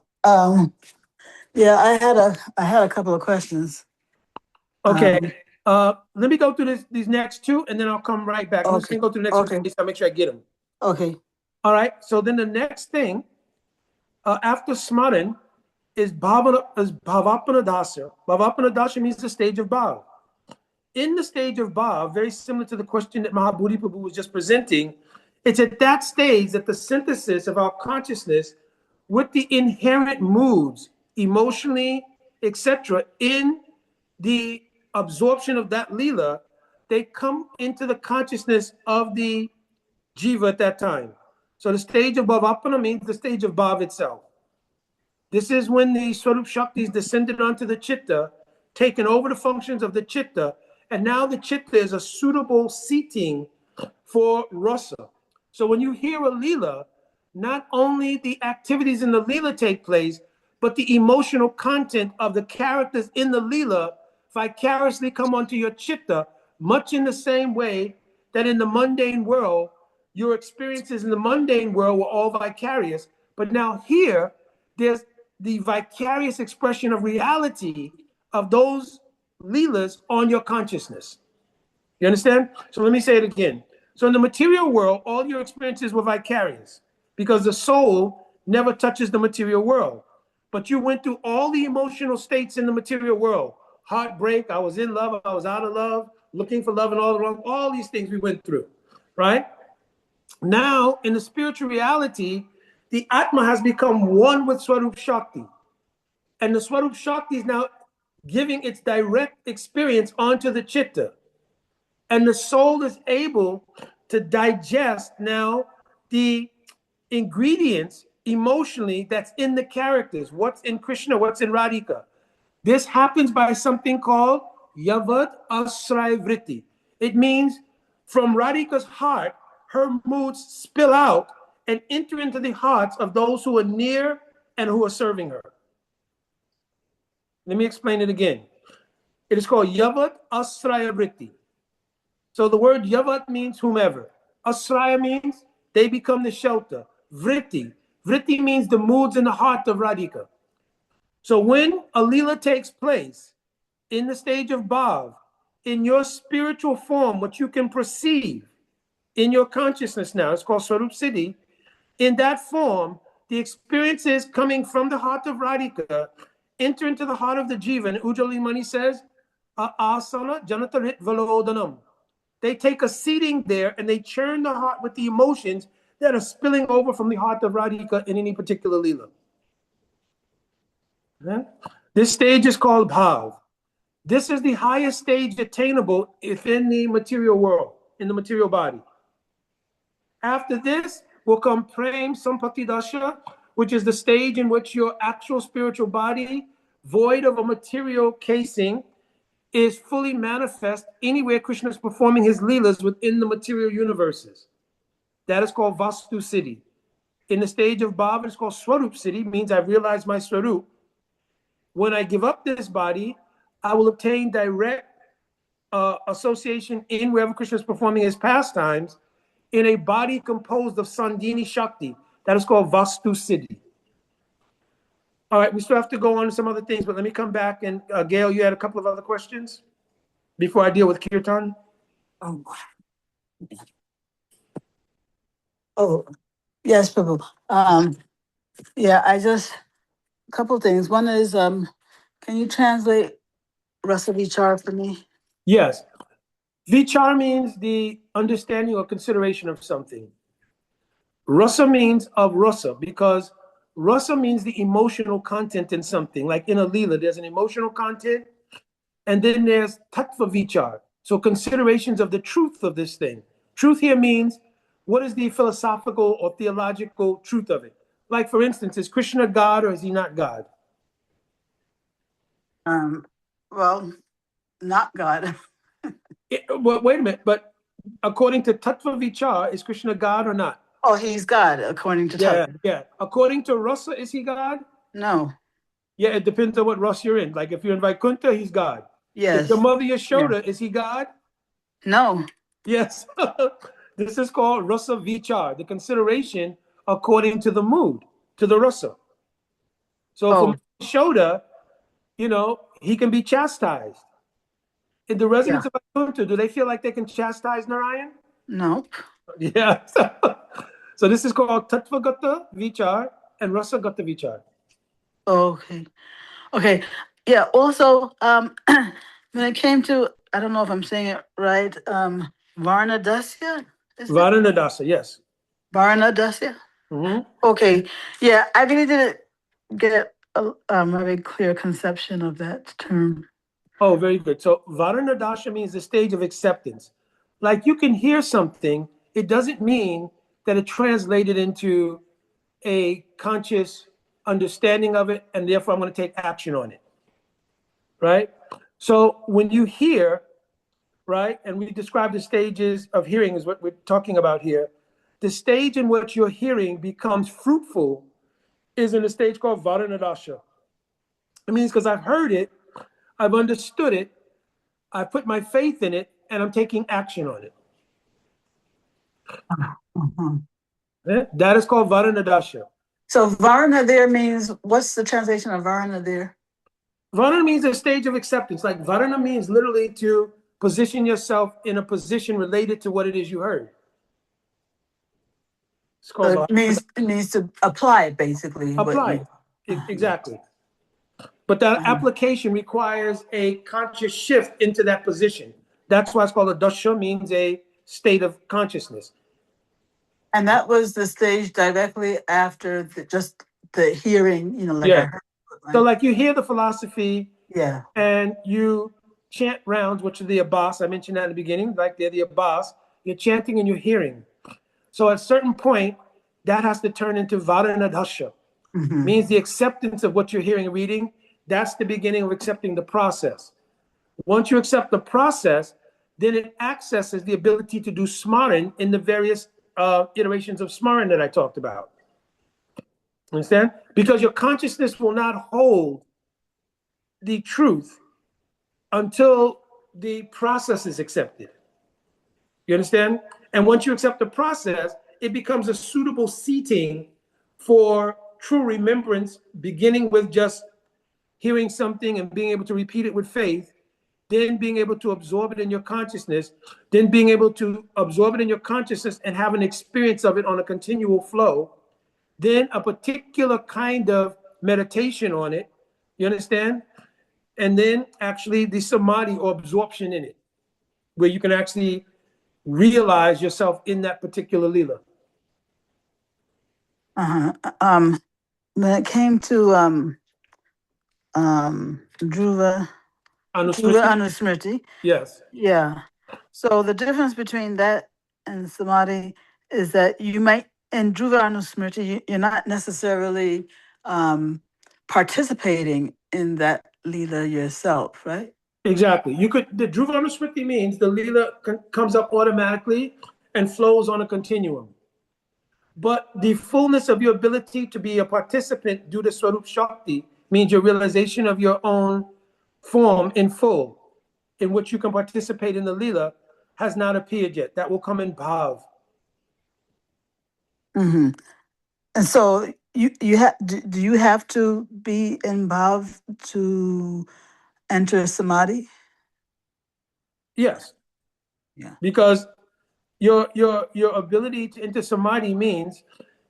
yeah, I had a couple of questions. Okay. Let me go through these next two, and then I'll come right back. I'm just gonna go through the next one, so I'll make sure I get them. Okay. All right. So then the next thing after Smaran is Bhāva-daśā. Bhāva-daśā means the stage of Bhava. in the stage of Bhāva, very similar to the question that Mahabodhi Prabhu was just presenting, it's at that stage that the synthesis of our consciousness with the inherent moods, emotionally, etc., in the absorption of that lila, they come into the consciousness of the jiva at that time. So the stage of Bhavapana means the stage of Bhav itself. This is when the Swarup Shaktis descended onto the chitta, taken over the functions of the chitta, and now the chitta is a suitable seating for rasa. So when you hear a lila, not only the activities in the lila take place, but the emotional content of the characters in the lila vicariously come onto your chitta, much in the same way that in the mundane world, your experiences in the mundane world were all vicarious. But now here, there's the vicarious expression of reality of those leelas on your consciousness. You understand? So let me say it again. So in the material world, all your experiences were vicarious because the soul never touches the material world. But you went through all the emotional states in the material world. Heartbreak, I was in love, I was out of love, looking for love and all the wrong, all these things we went through, right? Now, in the spiritual reality, the Atma has become one with Swarup Shakti. And the Swarup Shakti is now giving its direct experience onto the Chitta. And the soul is able to digest now the ingredients emotionally that's in the characters. What's in Krishna, what's in Radhika. This happens by something called Yavad Asray Vritti. It means from Radhika's heart, her moods spill out and enter into the hearts of those who are near and who are serving her. Let me explain it again. It is called Yavad Asraya Vritti. So the word Yavat means whomever. Asraya means they become the shelter. Vritti. Vritti means the moods in the heart of Radhika. So when a lila takes place in the stage of Bhav, in your spiritual form, what you can perceive in your consciousness now, it's called Swarup Siddhi. In that form, the experiences coming from the heart of Radhika enter into the heart of the jiva. And Ujjwali Mani says, asana janatarit valodanam. They take a seating there and they churn the heart with the emotions that are spilling over from the heart of Radhika in any particular lila. Okay? This stage is called Bhav. This is the highest stage attainable within the material world, in the material body. After this will come Prem Sampati Dasha, which is the stage in which your actual spiritual body, void of a material casing, is fully manifest anywhere Krishna is performing his leelas within the material universes. That is called Vastu Siddhi. In the stage of Bhava, it's called Swarup Siddhi, means I realize my Swarup. When I give up this body, I will obtain direct association in wherever Krishna is performing his pastimes in a body composed of Sandhini Shakti. That is called Vastu Siddhi. All right, we still have to go on to some other things, but let me come back. And Gail, you had a couple of other questions before I deal with Kirtan? Oh, yes, Prabhu. Yeah, a couple things. One is, can you translate Rasa-vicāra for me? Yes. Vichar means the understanding or consideration of something. Rasa means of rasa, because rasa means the emotional content in something. Like in a lila, there's an emotional content, and then there's tattva-vicāra. So considerations of the truth of this thing. Truth here means what is the philosophical or theological truth of it? Like, for instance, is Krishna God or is he not God? Well, not God. Well, wait a minute, but according to tattva-vicāra, is Krishna God or not? Oh, he's God, according to Tattva. Yeah. According to rasa, is he God? No. Yeah, it depends on what rasa you're in. Like if you're in Vaikuntha, he's God. Yes. If your mother Yashoda, is he God? No. Yes. This is called Rasa-vicāra, the consideration according to the mood, to the rasa. So for Yashoda, he can be chastised. In the residents of Vaikuntha, do they feel like they can chastise Narayan? Nope. Yeah. So this is called tattva-gata vicāra and rasa-gata vicāra. Okay. Yeah. Also, when it came to I don't know if I'm saying it right. Varaṇa-daśā? Varaṇa-daśā, yes. Varaṇa-daśā? Okay. Yeah, I really didn't get a very clear conception of that term. Oh, very good. So Varaṇa-daśā means the stage of acceptance. Like you can hear something, it doesn't mean that it translated into a conscious understanding of it, and therefore I'm going to take action on it, right? So when you hear, right, and we describe the stages of hearing is what we're talking about here, the stage in which your hearing becomes fruitful is in a stage called Varaṇa-daśā. It means because I've heard it, I've understood it, I've put my faith in it, and I'm taking action on it. That is called Varaṇa-daśā. So Varna there means, what's the translation of Varna there? Varna means a stage of acceptance. Like Varna means literally to position yourself in a position related to what it is you heard. It's called it means to apply it, basically. Apply it. Exactly. But that application requires a conscious shift into that position. That's why it's called a daśā, means a state of consciousness. And that was the stage directly after just the hearing, you know, like I heard, right? So like you hear the philosophy, yeah, and you chant rounds, which are the abhas. I mentioned that at the beginning, like they're the abhas. You're chanting and you're hearing. So at a certain point, that has to turn into Varaṇa-daśā. Means the acceptance of what you're hearing and reading. That's the beginning of accepting the process. Once you accept the process, then it accesses the ability to do Smaran in the various iterations of Smaran that I talked about. Understand? Because your consciousness will not hold the truth until the process is accepted. You understand? And once you accept the process, it becomes a suitable seating for true remembrance, beginning with just hearing something and being able to repeat it with faith, then being able to absorb it in your consciousness, then being able to absorb it in your consciousness and have an experience of it on a continual flow, then a particular kind of meditation on it, you understand? And then actually the samadhi or absorption in it, where you can actually realize yourself in that particular lila. When it came to Dhruva Anusmriti. Yes. Yeah. So the difference between that and samadhi is that you might, in Dhruva Anusmriti, you're not necessarily participating in that lila yourself, right? Exactly. You could, the Dhruva Anusmriti means the lila comes up automatically and flows on a continuum. But the fullness of your ability to be a participant due to Swarup Shakti means your realization of your own form in full, in which you can participate in the lila, has not appeared yet. That will come in Bhav. And so you have, do you have to be in Bhav to enter samadhi? Yes. Yeah. Because your ability to enter samadhi means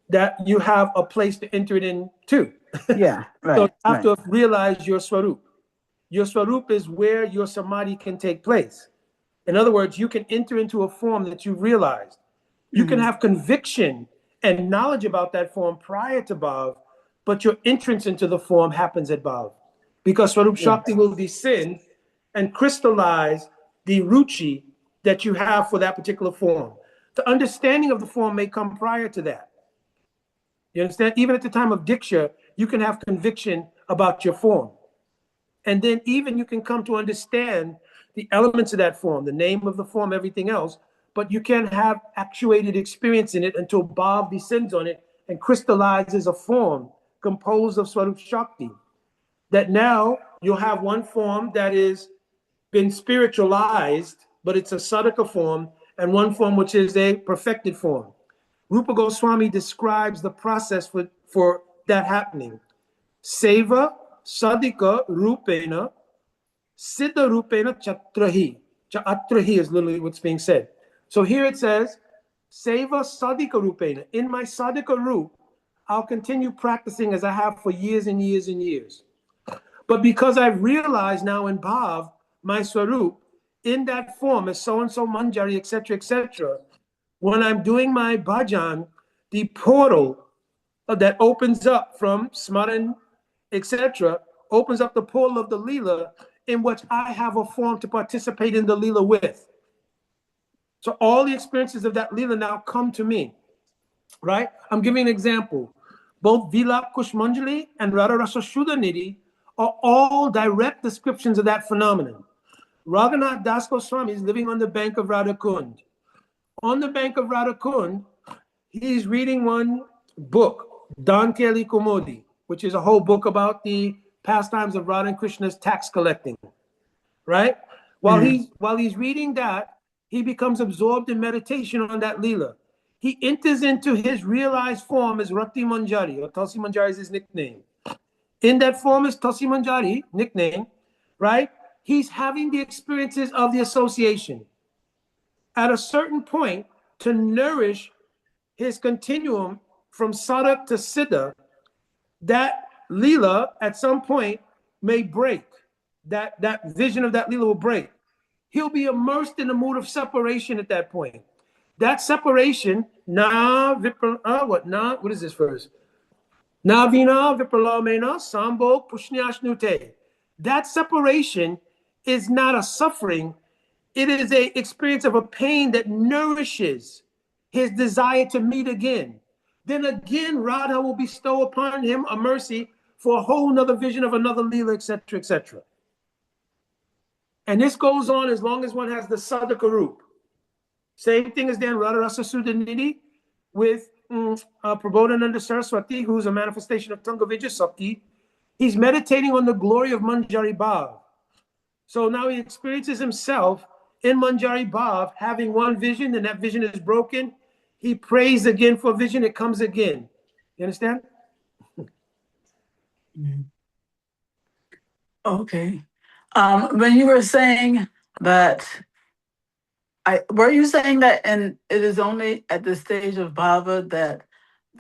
that you have a place to enter it in too. Yeah, right. So you have to realize your Swarup. Your Swarup is where your samadhi can take place. In other words, you can enter into a form that you've realized. You can have conviction and knowledge about that form prior to Bhav, but your entrance into the form happens at Bhav. Because Swarup Shakti will descend and crystallize the ruchi that you have for that particular form. The understanding of the form may come prior to that. You understand? Even at the time of Diksha, you can have conviction about your form. And then even you can come to understand the elements of that form, the name of the form, everything else, but you can't have actuated experience in it until Bhav descends on it and crystallizes a form composed of Swarup Shakti. That now you'll have one form that is been spiritualized, but it's a sadhaka form, and one form which is a perfected form. Rupa Goswami describes the process for that happening. Seva sadhika rupena siddha rupena chatrahi. Chatrahi is literally what's being said. So here it says, Seva sadhika rupena. In my sadhika rup, I'll continue practicing as I have for years and years and years. But because I've realized now in Bhav, my Swarup, in that form as so-and-so manjari, etc., etc., when I'm doing my bhajan, the portal that opens up from Smaran, etc., opens up the portal of the Leela in which I have a form to participate in the Leela with. So all the experiences of that Leela now come to me, right? I'm giving an example. Both Vilap Kushmanjali and Radha Rasa Shuddha Nidhi are all direct descriptions of that phenomenon. Raghunath Das Goswami is living on the bank of Radha Kund. On the bank of Radha Kund, he's reading one book, Dan Keli Kumodi, which is a whole book about the pastimes of Radha and Krishna's tax collecting, right? While he's reading that, he becomes absorbed in meditation on that Leela. He enters into his realized form as Rati Manjari, or Tulsi Manjari is his nickname. In that form as Tulsi Manjari, nickname, right? He's having the experiences of the association. At a certain point, to nourish his continuum from Sadak to Siddha, that Leela at some point may break. That vision of that Leela will break. He'll be immersed in a mood of separation at that point. That separation, what is this verse? Na vina vipralamena sambo pushnyashnute. That separation is not a suffering. It is an experience of a pain that nourishes his desire to meet again. Then again, Radha will bestow upon him a mercy for a whole nother vision of another Leela, etc., etc. And this goes on as long as one has the sadhaka roop. Same thing as then Radha Rasa Shuddha Nidhi with Prabodhananda Saraswati, who's a manifestation of Tunga Vijaya Sakti. He's meditating on the glory of Manjari Bhav. So now he experiences himself in Manjari Bhav having one vision, and that vision is broken. He prays again for vision, it comes again. You understand? Okay. When you were saying that, were you saying that, and it is only at the stage of bhava that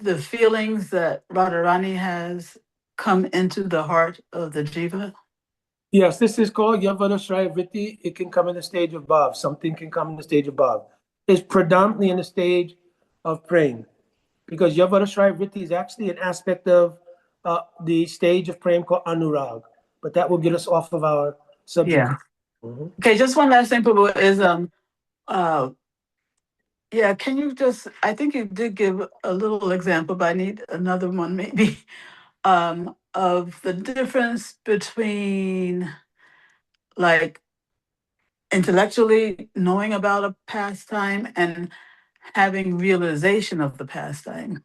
the feelings that Radharani has come into the heart of the jiva? Yes, this is called Yavana Shraya Vritti. It can come in the stage of bhav. Something can come in the stage of bhav. It's predominantly in the stage of praying, because Yavana Shraya Vritti is actually an aspect of the stage of praying called Anurag. But that will get us off of our subject. Yeah. Okay, just one last thing, Prabhu, is can you just, I think you did give a little example, but I need another one maybe, of the difference between like intellectually knowing about a pastime and having realization of the pastime.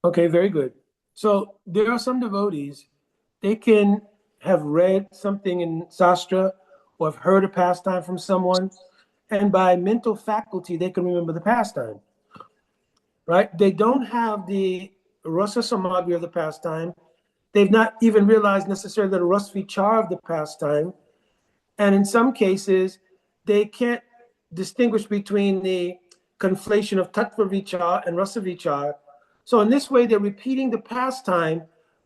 Okay, very good. So there are some devotees, they can have read something in śāstra or have heard a pastime from someone, and by mental faculty, they can remember the pastime, right? They don't have the rasa samagri of the pastime. They've not even realized necessarily the rasa-vicāra of the pastime. And in some cases, they can't distinguish between the conflation of tattva-vicāra and rasa-vicāra. So in this way, they're repeating the pastime,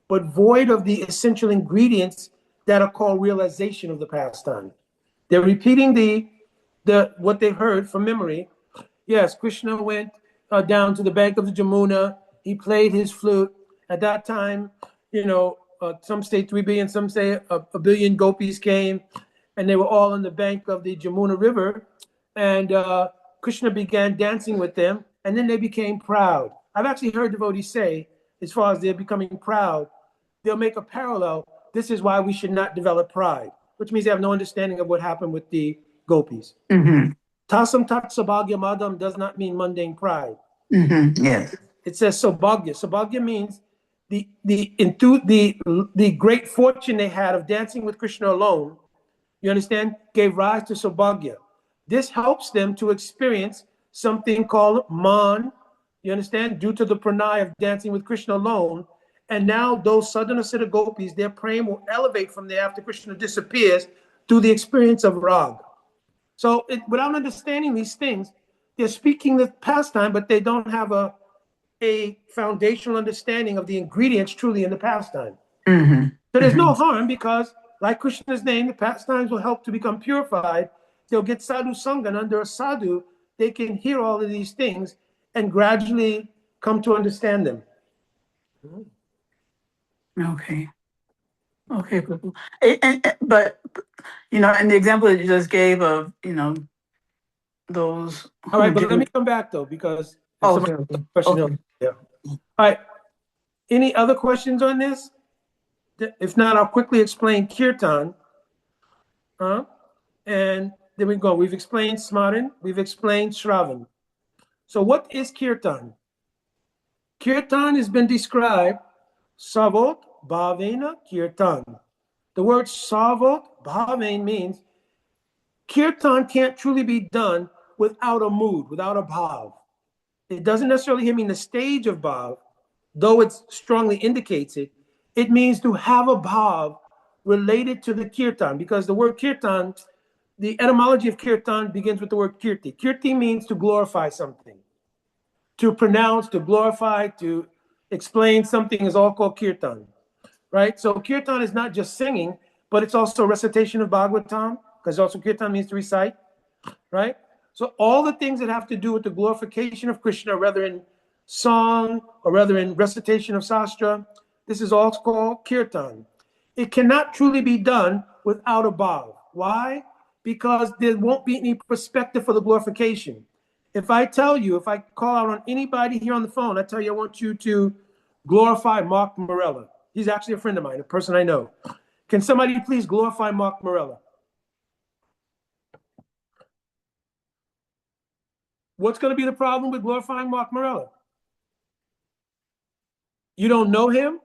but void of the essential ingredients that are called realization of the pastime. They're repeating the what they've heard from memory. Yes, Krishna went down to the bank of the Jamuna. He played his flute. At that time, some say 3 billion, some say a billion gopis came, and they were all on the bank of the Jamuna River. And Krishna began dancing with them, and then they became proud. I've actually heard devotees say, as far as they're becoming proud, they'll make a parallel. This is why we should not develop pride, which means they have no understanding of what happened with the gopis. Tasam tat sabhagya madam does not mean mundane pride. Yes. It says sobhagya. Sobhagya means the great fortune they had of dancing with Krishna alone, you understand, gave rise to sobhagya. This helps them to experience something called man, you understand, due to the pranay of dancing with Krishna alone. And now those sadhana siddha gopis, their praying will elevate from there after Krishna disappears through the experience of rag. So without understanding these things, they're speaking the pastime, but they don't have a foundational understanding of the ingredients truly in the pastime. So there's no harm, because like Krishna's name, the pastimes will help to become purified. they'll get sadhu-saṅga, and under a sadhu, they can hear all of these things and gradually come to understand them. Okay. Okay, Prabhu. But, in the example that you just gave of, those. All right, but let me come back though, because question. Yeah. All right. Any other questions on this? If not, I'll quickly explain kirtan. And there we go. We've explained Smaran. We've explained Śravan. So what is kirtan? Kirtan has been described savot bhavena kirtan. The word savot bhaven means kirtan can't truly be done without a mood, without a bhav. It doesn't necessarily mean the stage of bhav, though it strongly indicates it. It means to have a bhav related to the kirtan, because the word kirtan, the etymology of kirtan begins with the word kirti. Kirti means to glorify something. To pronounce, to glorify, to explain something is all called kirtan, right? So kirtan is not just singing, but it's also recitation of Bhagavatam, because also kirtan means to recite, right? So all the things that have to do with the glorification of Krishna, whether in song or whether in recitation of śāstra, this is all called kirtan. It cannot truly be done without a bhav. Why? Because there won't be any perspective for the glorification. If I call out on anybody here on the phone, I tell you I want you to glorify Mark Morella. He's actually a friend of mine, a person I know. Can somebody please glorify Mark Morella? What's going to be the problem with glorifying Mark Morella? You don't know him?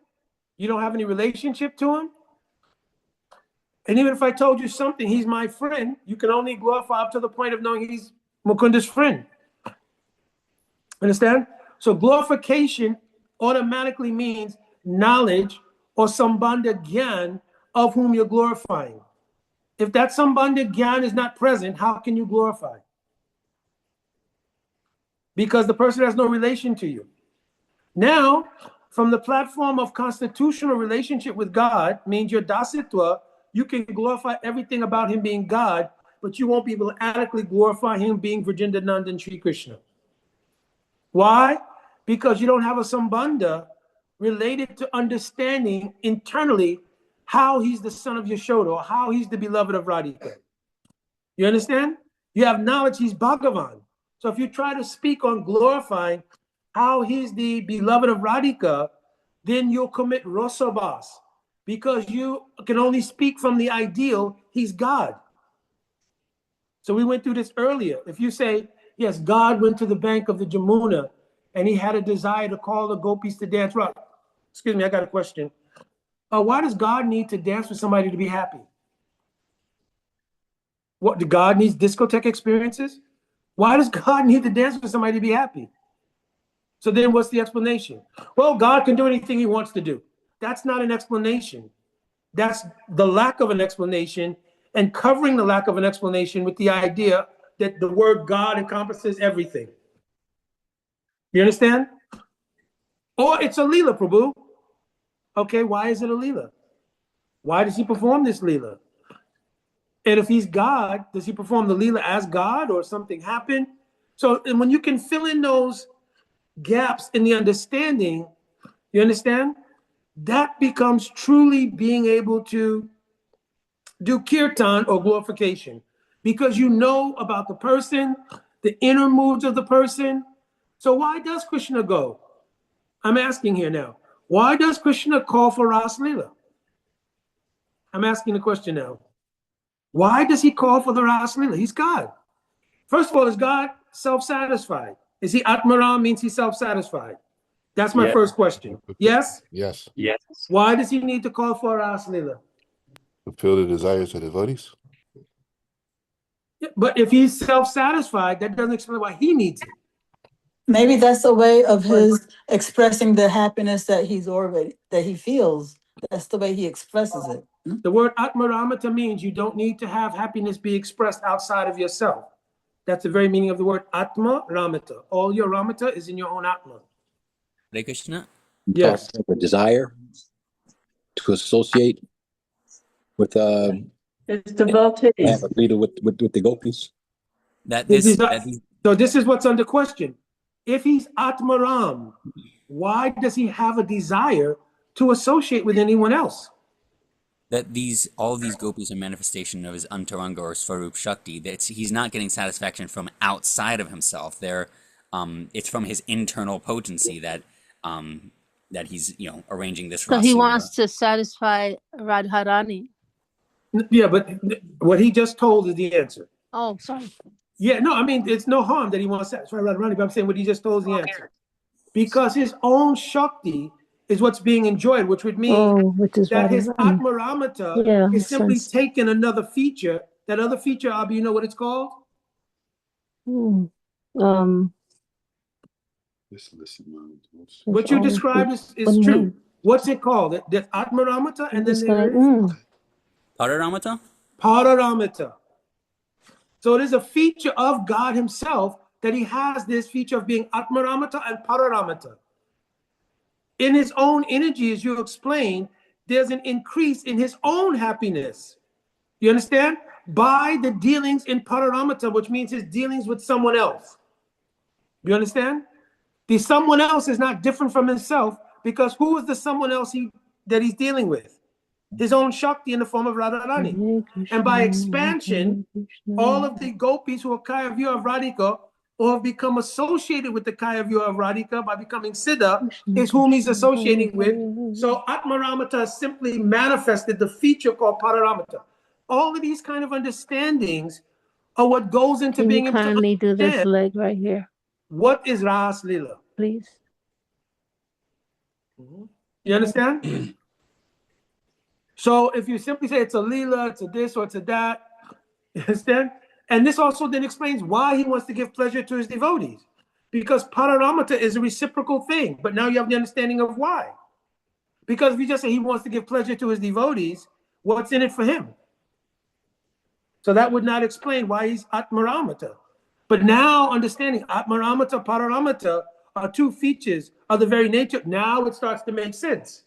You don't have any relationship to him? And even if I told you something, he's my friend, you can only glorify up to the point of knowing he's Mukunda's friend. Understand? So glorification automatically means knowledge or sambandha gyan of whom you're glorifying. If that sambandha gyan is not present, how can you glorify? Because the person has no relation to you. Now, from the platform of constitutional relationship with God, means your dasitva, you can glorify everything about him being God, but you won't be able to adequately glorify him being Vrindra Nandan Sri Krishna. Why? Because you don't have a sambandha related to understanding internally how he's the son of Yashoda or how he's the beloved of Radhika. You understand? You have knowledge he's Bhagavan. So if you try to speak on glorifying how he's the beloved of Radhika, then you'll commit rosabas, because you can only speak from the ideal he's God. So we went through this earlier. If you say, yes, God went to the bank of the Jamuna and he had a desire to call the gopis to dance. Right. Excuse me, I got a question. Why does God need to dance with somebody to be happy? What, do God needs discotheque experiences? Why does God need to dance with somebody to be happy? So then what's the explanation? Well, God can do anything he wants to do. That's not an explanation. That's the lack of an explanation and covering the lack of an explanation with the idea that the word God encompasses everything. You understand? Or it's a Leela, Prabhu. Okay, why is it a Leela? Why does he perform this Leela? And if he's God, does he perform the Leela as God or something happened? So and when you can fill in those gaps in the understanding, you understand? That becomes truly being able to do kirtan or glorification, because you know about the person, the inner moods of the person. So why does Krishna go? I'm asking here now. Why does Krishna call for Rasa-līlā? I'm asking the question now. Why does he call for the Rasa-līlā? He's God. First of all, is God self-satisfied? Is he Atmaram, means he's self-satisfied? That's my first question. Yes? Yes. Yes. Why does he need to call for Rasa-līlā? Fulfill the desires of devotees. Yeah, but if he's self-satisfied, that doesn't explain why he needs it. Maybe that's a way of his expressing the happiness that he feels. That's the way he expresses it. The word Atmaramata means you don't need to have happiness be expressed outside of yourself. That's the very meaning of the word Atma Ramata. All your Ramata is in your own Atma. Hare Krishna. Yes. A desire to associate with It's devotees. have a leader with the gopis. So this is what's under question. If he's Atmaram, why does he have a desire to associate with anyone else? That all of these gopis are manifestation of his antaranga or Svarup Shakti. He's not getting satisfaction from outside of himself. It's from his internal potency that he's arranging this. So he wants to satisfy Radharani. Yeah, but what he just told is the answer. Oh, sorry. Yeah, no, I mean, it's no harm that he wants to satisfy Radharani, but I'm saying what he just told is the answer. Because his own Shakti is what's being enjoyed, which would mean that his Atmaramata is simply taking another feature. That other feature, Abhi, you know what it's called? What you described is true. What's it called? The Atmaramata and then there is Pararamata? Pararamata. So it is a feature of God himself that he has this feature of being Atmaramata and Pararamata. In his own energy, as you explained, there's an increase in his own happiness. You understand? By the dealings in Pararamata, which means his dealings with someone else. You understand? The someone else is not different from himself, because who is the someone else that he's dealing with? His own Shakti in the form of Radharani. And by expansion, all of the gopis who are Kaya View of Radhika or have become associated with the Kaya View of Radhika by becoming Siddha is whom he's associating with. So Atmaramata simply manifested the feature called Pararamata. All of these kind of understandings are what goes into being able to understand. Do this leg right here. What is Rasa-līlā? Please. You understand? So if you simply say it's a lila, it's a this or it's a that, you understand? And this also then explains why he wants to give pleasure to his devotees. Because Pararamata is a reciprocal thing, but now you have the understanding of why. Because if you just say he wants to give pleasure to his devotees, what's in it for him? So that would not explain why he's Atmaramata. But now understanding Atmaramata, Pararamata are two features of the very nature. Now it starts to make sense.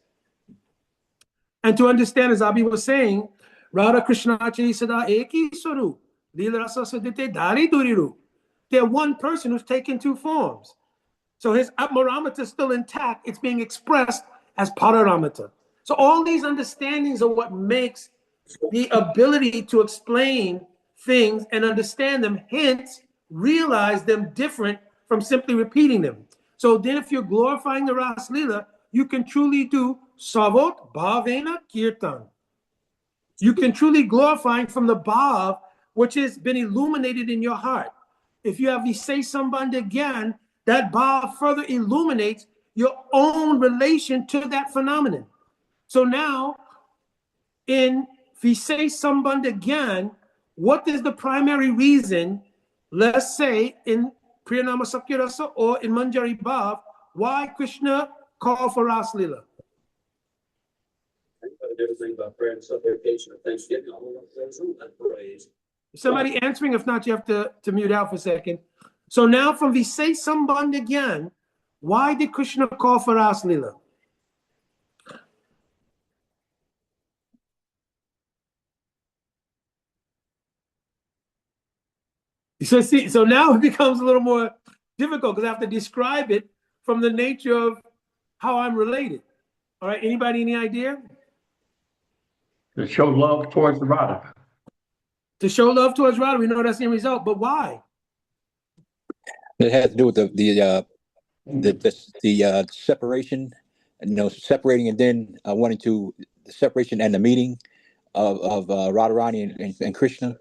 And to understand, as Abhi was saying, Radha Krishna Chari Sada Eki Swarup, Lila Rasa Sadite Dari Duriru. They're one person who's taken two forms. So his Atmaramata is still intact. It's being expressed as Pararamata. So all these understandings are what makes the ability to explain things and understand them, hence realize them different from simply repeating them. So then if you're glorifying the Rasa-līlā, you can truly do Savot, Bhavena, Kirtan. You can truly glorifying from the Bhav, which has been illuminated in your heart. If you have Visay-sambandha again, that Bhav further illuminates your own relation to that phenomenon. So now, in Visay-sambandha again, what is the primary reason, let's say in Priyanama Sakya Rasa or in Manjari Bhav, why Krishna called for Rasa-līlā? Somebody answering? If not, you have to mute out for a second. So now from Visay-sambandha again, why did Krishna call for Rasa-līlā? So now it becomes a little more difficult because I have to describe it from the nature of how I'm related. All right, anybody any idea? To show love towards the Radha. To show love towards Radha, we know that's the end result, but why? It has to do with the separation, separating and then wanting to the separation and the meeting of Radharani and Krishna.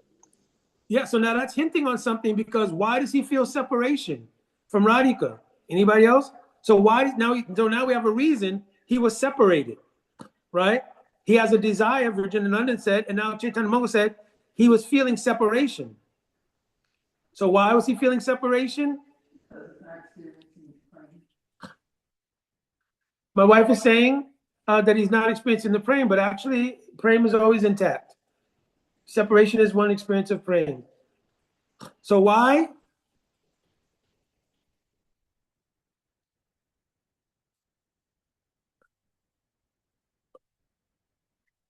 Yeah, so now that's hinting on something, because why does he feel separation from Radhika? Anybody else? So now we have a reason he was separated, right? He has a desire, Virginananda said, and now Chaitanya Mahaprabhu said he was feeling separation. So why was he feeling separation? My wife is saying that he's not experiencing the prema, but actually prema is always intact. Separation is one experience of prema. So why?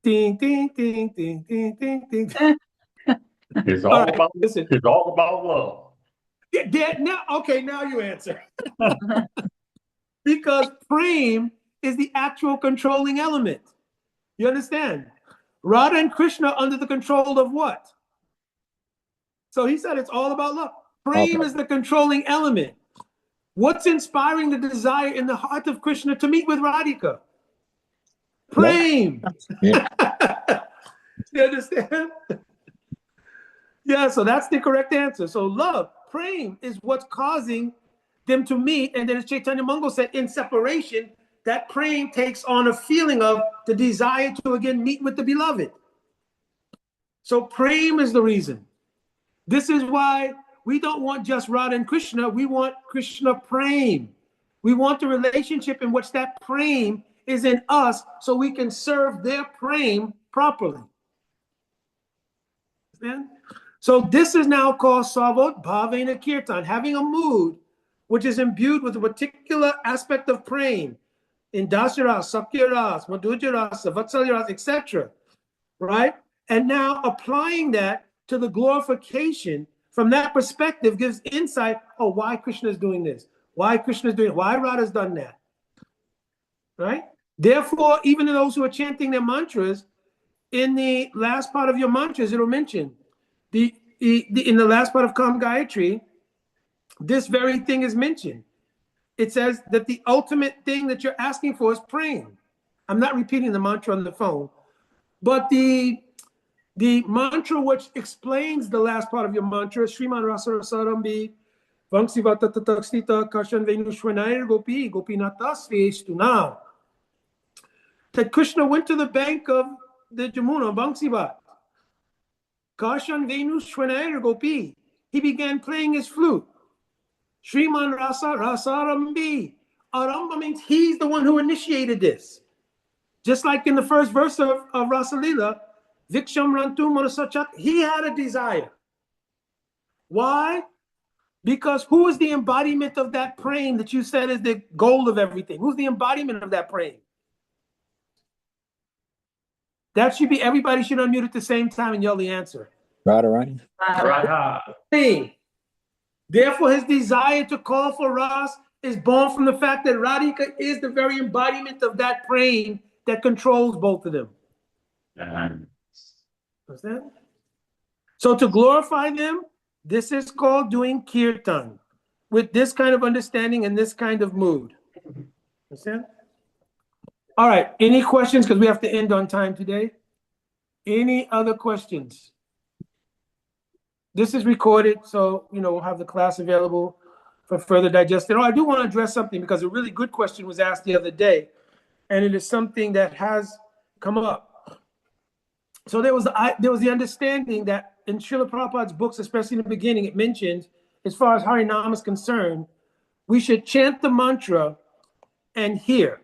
Ding, ding, ding, ding, ding, ding, ding. It's all about listen. It's all about love. Yeah, now you answer. Because prem is the actual controlling element. You understand? Radha and Krishna are under the control of what? So he said it's all about love. Prem is the controlling element. What's inspiring the desire in the heart of Krishna to meet with Radhika? Prem. Yeah. You understand? Yeah, so that's the correct answer. So love, prem, is what's causing them to meet. And then as Chaitanya Mangal said, in separation, that prem takes on a feeling of the desire to again meet with the beloved. So prem is the reason. This is why we don't want just Radha and Krishna. We want Krishna prem. We want the relationship in which that prem is in us so we can serve their prem properly. Understand? So this is now called Savot Bhavena Kirtan, having a mood which is imbued with a particular aspect of prem in Dasyaras, Sakyaras, Madhuryaras, Vatsalyaras, etc. Right? And now applying that to the glorification from that perspective gives insight, oh, why Krishna is doing this, why Krishna is doing it, why Radha's done that. Right? Therefore, even those who are chanting their mantras, in the last part of your mantras, it'll mention in the last part of Kam Gayatri, this very thing is mentioned. It says that the ultimate thing that you're asking for is praying. I'm not repeating the mantra on the phone, but the mantra which explains the last part of your mantra, Sriman Rasa Rasarambi, Vangsivata Tatakstita Kashan Venushwanair Gopi, Gopinatas Vestuna. That Krishna went to the bank of the Jamuna, Vangsivat. Kashan Venushwanair Gopi. He began playing his flute. Sriman Rasa Rasarambi. Aramba means he's the one who initiated this. Just like in the first verse of Rasa-līlā, Viksham Rantu Manasachat, he had a desire. Why? Because who is the embodiment of that praying that you said is the goal of everything? Who's the embodiment of that praying? That should be, everybody should unmute at the same time and yell the answer. Radharani. Radha. Therefore, his desire to call for Ras is born from the fact that Radhika is the very embodiment of that praying that controls both of them. Understand? So to glorify them, this is called doing kirtan with this kind of understanding and this kind of mood. Understand? All right. Any questions? Because we have to end on time today. Any other questions? This is recorded, so we'll have the class available for further digestion. Oh, I do want to address something because a really good question was asked the other day, and it is something that has come up. So there was the understanding that in Srila Prabhupada's books, especially in the beginning, it mentions, as far as Harinam is concerned, we should chant the mantra and hear.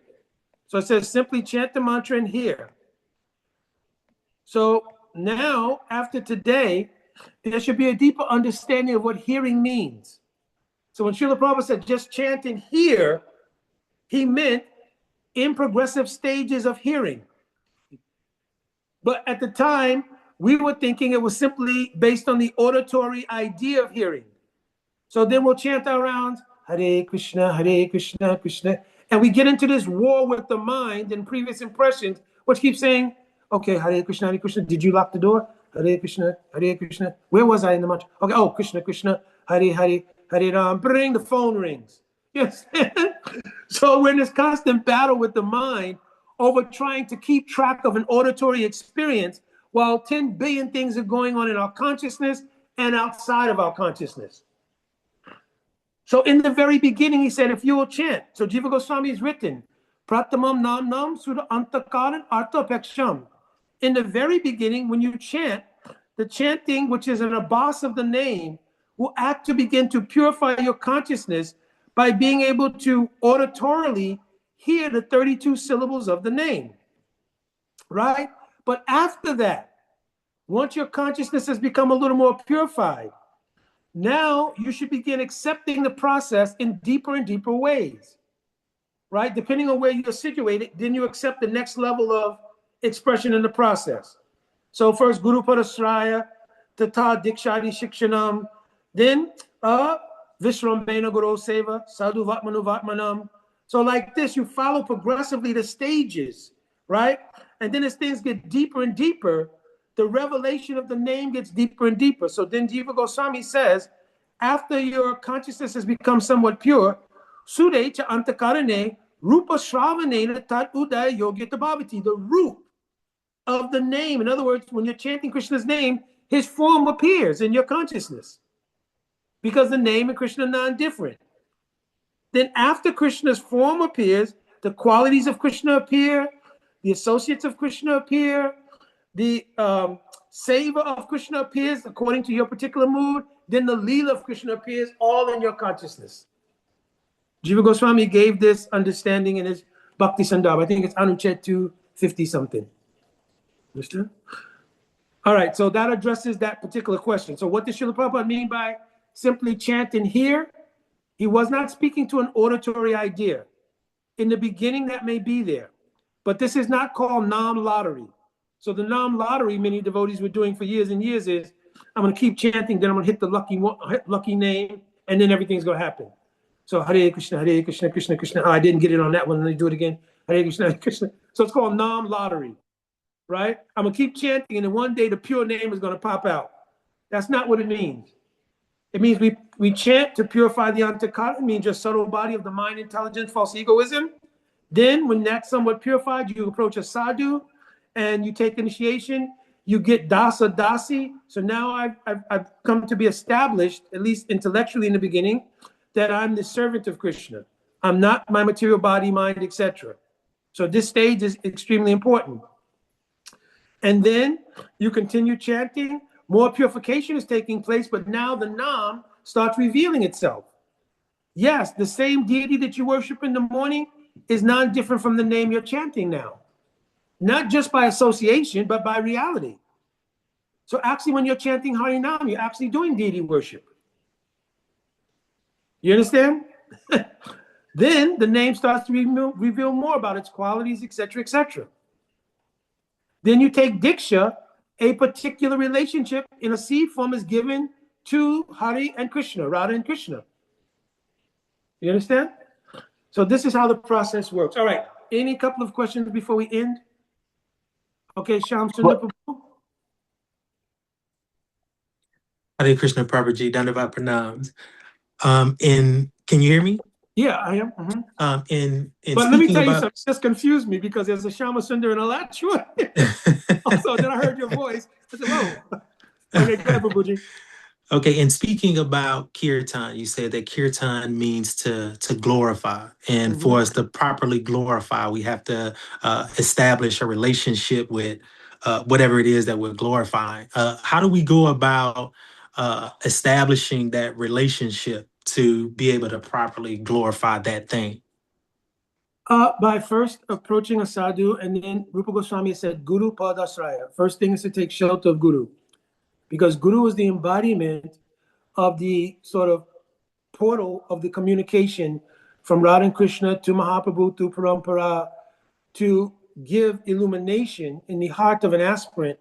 So it says simply chant the mantra and hear. So now, after today, there should be a deeper understanding of what hearing means. So when Srila Prabhupada said just chant and hear, he meant in progressive stages of hearing. But at the time, we were thinking it was simply based on the auditory idea of hearing. So then we'll chant our rounds, Hare Krishna, Krishna. And we get into this war with the mind and previous impressions, which keeps saying, okay, Hare Krishna, did you lock the door? Hare Krishna, where was I in the mantra? Okay, oh, Krishna, Hare Ram, bring, the phone rings. Yes. So we're in this constant battle with the mind over trying to keep track of an auditory experience while 10 billion things are going on in our consciousness and outside of our consciousness. So in the very beginning, he said, if you will chant, so Jiva Goswami has written, Pratamam Nam Nam Sudha Antakaran Artha Peksham. In the very beginning, when you chant, the chanting, which is an abhas of the name, will act to begin to purify your consciousness by being able to auditorily hear the 32 syllables of the name, right? But after that, once your consciousness has become a little more purified, now you should begin accepting the process in deeper and deeper ways, right? Depending on where you're situated, then you accept the next level of expression in the process. So first, Guru Parasraya, Tata Dikshadi Shikshanam, then Vishrambena Guru Seva, Sadhu Vatmanu Vatmanam. So like this, you follow progressively the stages, right? And then as things get deeper and deeper, the revelation of the name gets deeper and deeper. So then Jiva Goswami says, after your consciousness has become somewhat pure, Sude cha antakarane rupa shravanena tat udaya yogyata bhavati, the root of the name. In other words, when you're chanting Krishna's name, his form appears in your consciousness because the name and Krishna are non-different. Then after Krishna's form appears, the qualities of Krishna appear, the associates of Krishna appear, the savor of Krishna appears according to your particular mood, then the Leela of Krishna appears all in your consciousness. Jiva Goswami gave this understanding in his Bhakti Sandarbha. I think it's Anuchet 250 something. Understood? All right, so that addresses that particular question. So what does Srila Prabhupada mean by simply chant and hear? He was not speaking to an auditory idea. In the beginning, that may be there, but this is not called Nam lottery. So the Nam lottery many devotees were doing for years and years is, I'm going to keep chanting, then I'm going to hit the lucky name, and then everything's going to happen. So Hare Krishna, Krishna Krishna. Oh, I didn't get it on that one. Let me do it again. Hare Krishna, Hare Krishna. So it's called Nam lottery, right? I'm going to keep chanting, and then one day the pure name is going to pop out. That's not what it means. It means we chant to purify the antakara. It means your subtle body of the mind, intelligence, false egoism. Then when that's somewhat purified, you approach a sadhu and you take initiation. You get dasa dasi. So now I've come to be established, at least intellectually in the beginning, that I'm the servant of Krishna. I'm not my material body, mind, etc. So this stage is extremely important. And then you continue chanting. More purification is taking place, but now the Nam starts revealing itself. Yes, the same deity that you worship in the morning is not different from the name you're chanting now. Not just by association, but by reality. So actually when you're chanting Harinam, you're actually doing deity worship. You understand? Then the name starts to reveal more about its qualities, etc., etc. Then you take Diksha. A particular relationship in a seed form is given to Hari and Krishna, Radha and Krishna. You understand? So this is how the process works. All right. Any couple of questions before we end? Okay, Shyam Sundar Prabhu. Hare Krishna Prabhuji, Dandavat Pranams. Can you hear me? Yeah, I am. But let me tell you something. It just confused me because there's a Shama Sundar and a Lachua. Also, then I heard your voice. I said, whoa. Okay, go ahead, Prabhuji. Okay, and speaking about Kirtan, you said that Kirtan means to glorify. And for us to properly glorify, we have to establish a relationship with whatever it is that we're glorifying. How do we go about establishing that relationship to be able to properly glorify that thing? By first approaching a sadhu, and then Rupa Goswami said, Guru Padasraya. First thing is to take shelter of Guru. Because Guru is the embodiment of the sort of portal of the communication from Radha and Krishna to Mahaprabhu to Parampara to give illumination in the heart of an aspirant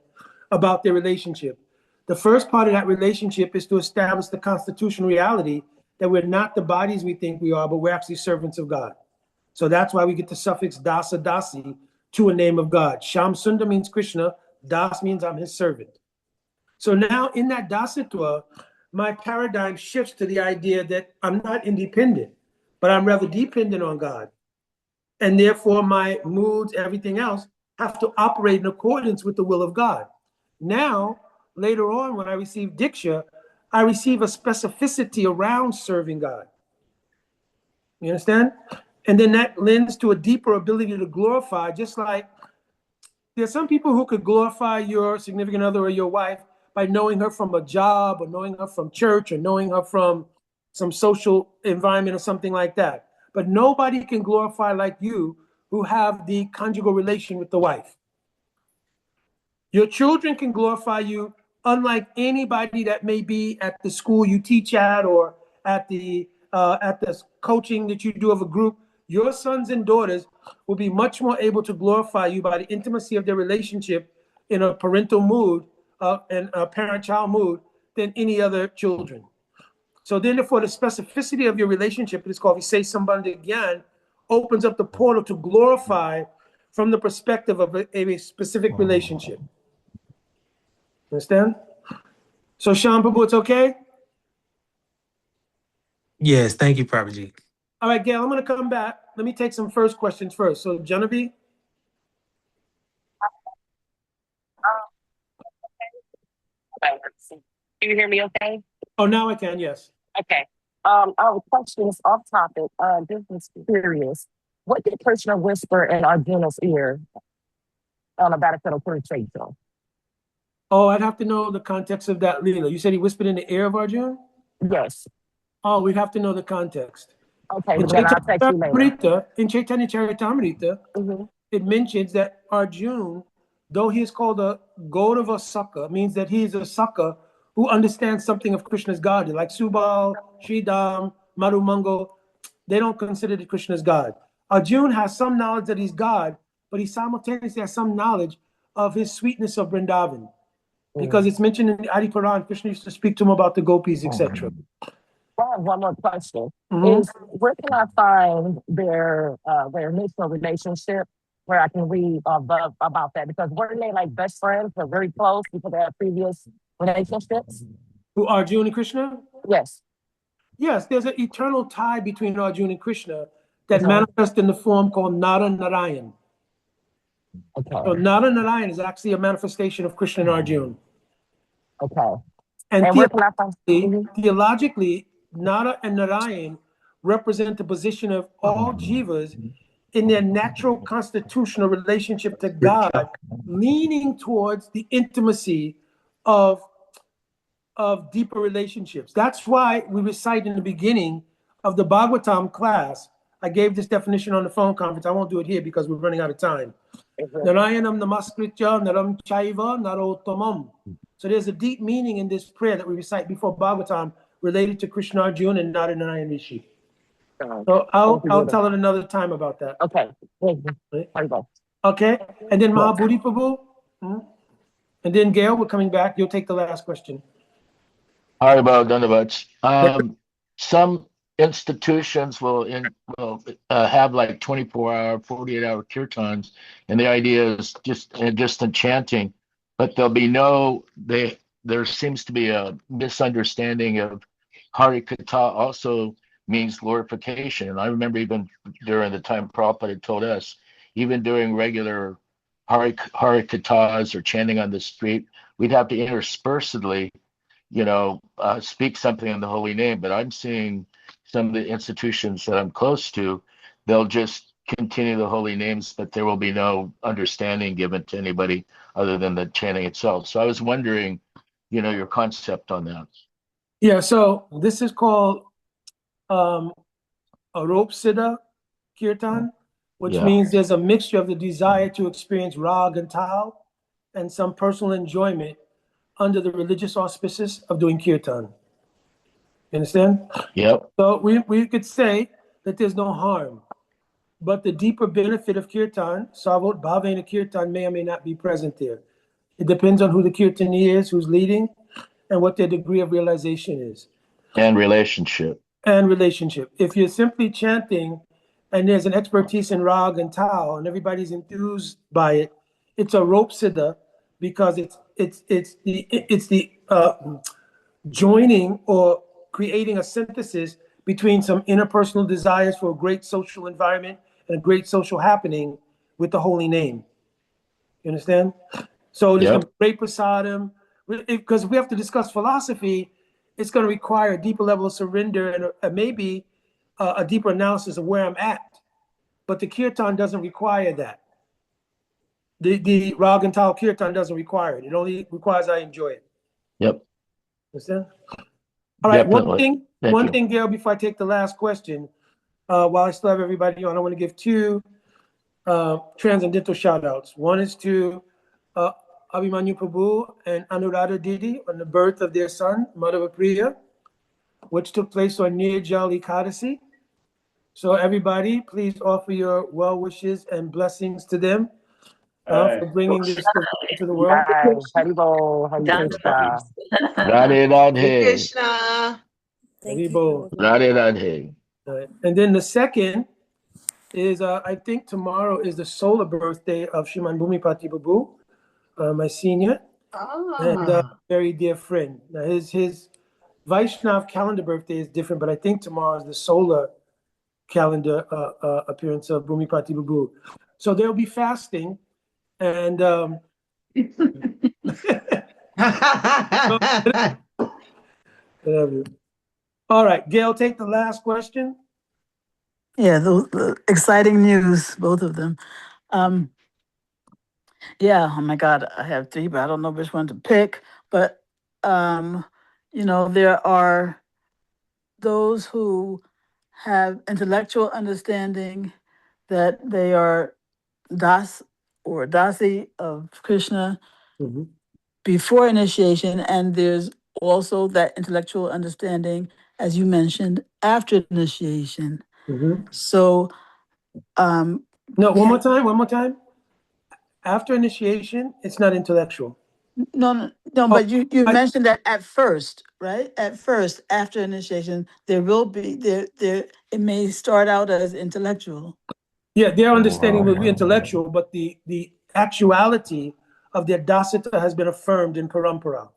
about their relationship. The first part of that relationship is to establish the constitutional reality that we're not the bodies we think we are, but we're actually servants of God. So that's why we get the suffix dasa dasi to a name of God. Sham Sundar means Krishna, Das means I'm his servant. So now in that dasatva, my paradigm shifts to the idea that I'm not independent, but I'm rather dependent on God. And therefore my moods, everything else, have to operate in accordance with the will of God. Now, later on, when I receive Diksha, I receive a specificity around serving God. You understand? And then that lends to a deeper ability to glorify, just like there's some people who could glorify your significant other or your wife by knowing her from a job or knowing her from church or knowing her from some social environment or something like that. But nobody can glorify like you who have the conjugal relation with the wife. Your children can glorify you unlike anybody that may be at the school you teach at or at the coaching that you do of a group. your sons and daughters will be much more able to glorify you by the intimacy of their relationship in a parental mood and a parent-child mood than any other children. So then, therefore, the specificity of your relationship, it is called Vise-sambandha-gyan, opens up the portal to glorify from the perspective of a specific relationship. Understand? So, Shyam Prabhu, it's okay? Yes, thank you, Prabhuji. All right, Gail, I'm going to come back. Let me take some first questions first. So, Genevieve? Can you hear me okay? Oh, now I can, yes. Okay. Our question is off topic. This is curious. What did Krishna whisper in Arjuna's ear on a battlefield of? Oh, I'd have to know the context of that Leela. You said he whispered in the ear of Arjuna? Yes. Oh, we'd have to know the context. Okay, then I'll text you later. In Chaitanya Charitamrita, it mentions that Arjuna, though he is called a Gaurava Saka, means that he is a Saka who understands something of Krishna's God. Like Subal, Sridham, Marumango, they don't consider that Krishna's God. Arjuna has some knowledge that he's God, but he simultaneously has some knowledge of his sweetness of Vrindavan. Because it's mentioned in the Adi Quran, Krishna used to speak to him about the gopis, etc. I have one more question. Is where can I find their initial relationship where I can read about that? Because weren't they like best friends or very close because they had previous relationships? Who, Arjuna and Krishna? Yes. Yes, there's an eternal tie between Arjuna and Krishna that manifests in the form called Nara-Narayan. Okay. So Nara-Narayan is actually a manifestation of Krishna and Arjuna. Okay. And theologically, Nara and Narayan represent the position of all jivas in their natural constitutional relationship to God, leaning towards the intimacy of deeper relationships. That's why we recite in the beginning of the Bhagavatam class. I gave this definition on the phone conference. I won't do it here because we're running out of time. Narayanam namaskritya naram chaiva narottamam. So there's a deep meaning in this prayer that we recite before Bhagavatam related to Krishna Arjuna and Nara Narayan Rishi. So I'll tell it another time about that. Okay. Okay. And then Mahabodhi Prabhu. And then Gail, we're coming back. You'll take the last question. Hari-kathā. Some institutions will have like 24-hour, 48-hour kirtans, and the idea is just in chanting. But there seems to be a misunderstanding of Hari-kathā also means glorification. And I remember even during the time Prabhupada had told us, even doing regular Hari-kathās or chanting on the street, we'd have to interspersedly, speak something in the holy name. But I'm seeing some of the institutions that I'm close to, they'll just continue the holy names, but there will be no understanding given to anybody other than the chanting itself. So I was wondering, your concept on that. Yeah, so this is called a rope siddha kirtan, which means there's a mixture of the desire to experience rag and tal and some personal enjoyment under the religious auspices of doing kirtan. You understand? Yep. So we could say that there's no harm. But the deeper benefit of kirtan, savot bhavena kirtan, may or may not be present there. It depends on who the kirtani is, who's leading, and what their degree of realization is. And relationship. If you're simply chanting and there's an expertise in rag and tal and everybody's enthused by it, it's a rope siddha because it's the joining or creating a synthesis between some interpersonal desires for a great social environment and a great social happening with the holy name. You understand? So there's a great prasadam. Because if we have to discuss philosophy, it's going to require a deeper level of surrender and maybe a deeper analysis of where I'm at. But the kirtan doesn't require that. The rag and tal kirtan doesn't require it. It only requires I enjoy it. Yep. Understand? All right. Definitely. One thing, Gail, before I take the last question, while I still have everybody on, I want to give two transcendental shout outs. One is to Abhimanyu Prabhu and Anuradha Didi on the birth of their son, Madhava Priya, which took place on Nirjal Ekadasi. So everybody, please offer your well wishes and blessings to them for bringing this to the world. Haribo, Hare Krishna. Radhe Radhe. Krishna. Haribo. Radhe Radhe. And then the second is, I think tomorrow is the solar birthday of Shriman Bhumipati Babu, my senior, and very dear friend. Now his Vaishnav calendar birthday is different, but I think tomorrow is the solar calendar appearance of Bhumipati Babu. So they'll be fasting, and whatever. All right, Gail, take the last question. Yeah, the exciting news, both of them. Yeah, oh my God, I have three, but I don't know which one to pick. But, you know, there are those who have intellectual understanding that they are das or dasi of Krishna before initiation, and there's also that intellectual understanding, as you mentioned, after initiation. So, no, one more time. After initiation, it's not intellectual. No, but you mentioned that at first, right? At first, after initiation, there will be there it may start out as intellectual. Yeah, their understanding will be intellectual, but the actuality of their dasita has been affirmed in parampara.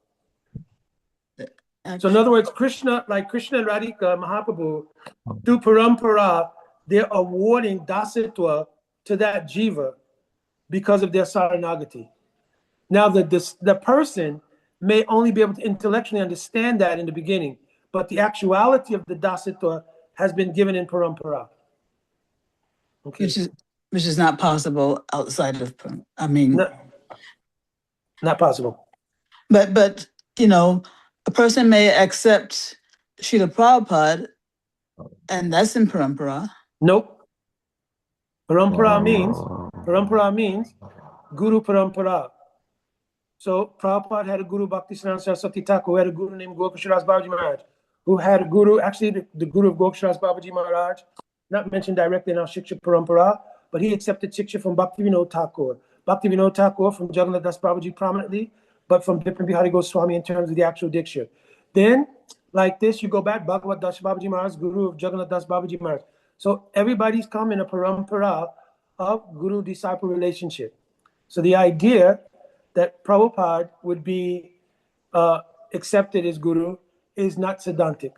So in other words, Krishna and Radhika Mahaprabhu, through parampara, they're awarding dasitva to that jiva because of their saranagati. Now, the person may only be able to intellectually understand that in the beginning, but the actuality of the dasitva has been given in parampara. Okay. Which is not possible outside of, I mean, not possible. But you know, a person may accept Srila Prabhupada, and that's in parampara. Nope. Parampara means guru parampara. So Prabhupada had a guru, Bhakti Saraswati Thakur, who had a guru named Gokasharas Babaji Maharaj, who had a guru, actually the guru of Gokasharas Babaji Maharaj, not mentioned directly in our Shiksha Parampara, but he accepted Shiksha from Bhakti Vinod Thakur. Bhakti Vinod Thakur from Jagannath Das Babaji prominently, but from Bipin Bihari Goswami in terms of the actual Diksha. Then, like this, you go back, Bhagavad Das Babaji Maharaj, guru of Jagannath Das Babaji Maharaj. So everybody's come in a parampara of guru-disciple relationship. So the idea that Prabhupada would be accepted as guru is not Siddhantic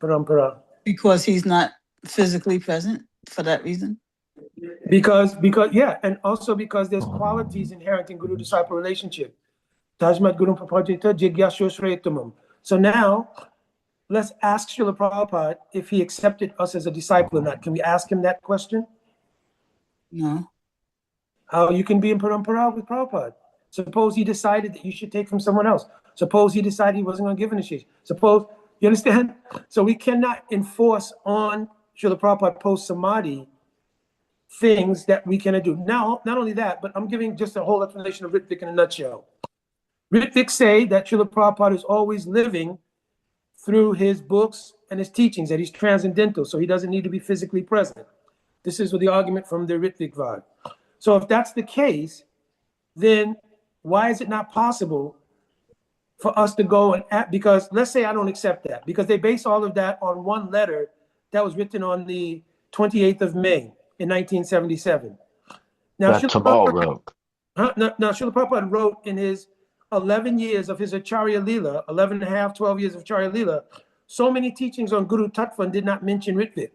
parampara. Because he's not physically present for that reason? Because yeah, and also because there's qualities inherent in guru-disciple relationship. Tajmat Guru Prapajita Jigyasho Shreyatamam. So now, let's ask Srila Prabhupada if he accepted us as a disciple or not. Can we ask him that question? No. How you can be in parampara with Prabhupada? Suppose he decided that you should take from someone else. Suppose he decided he wasn't going to give initiation. Suppose, you understand? So we cannot enforce on Srila Prabhupada post-samadhi things that we cannot do. Now, not only that, but I'm giving just a whole explanation of Ritvik in a nutshell. Ritvik say that Srila Prabhupada is always living through his books and his teachings, that he's transcendental, so he doesn't need to be physically present. This is the argument from the Ritvik Vad. So if that's the case, then why is it not possible for us to go and act? Because let's say I don't accept that, because they base all of that on one letter that was written on the 28th of May in 1977. Now, Srila Prabhupada wrote in his 11 years of his Acharya-līlā, 11 and a half, 12 years of Acharya-līlā, so many teachings on guru-tattva and did not mention Ritvik.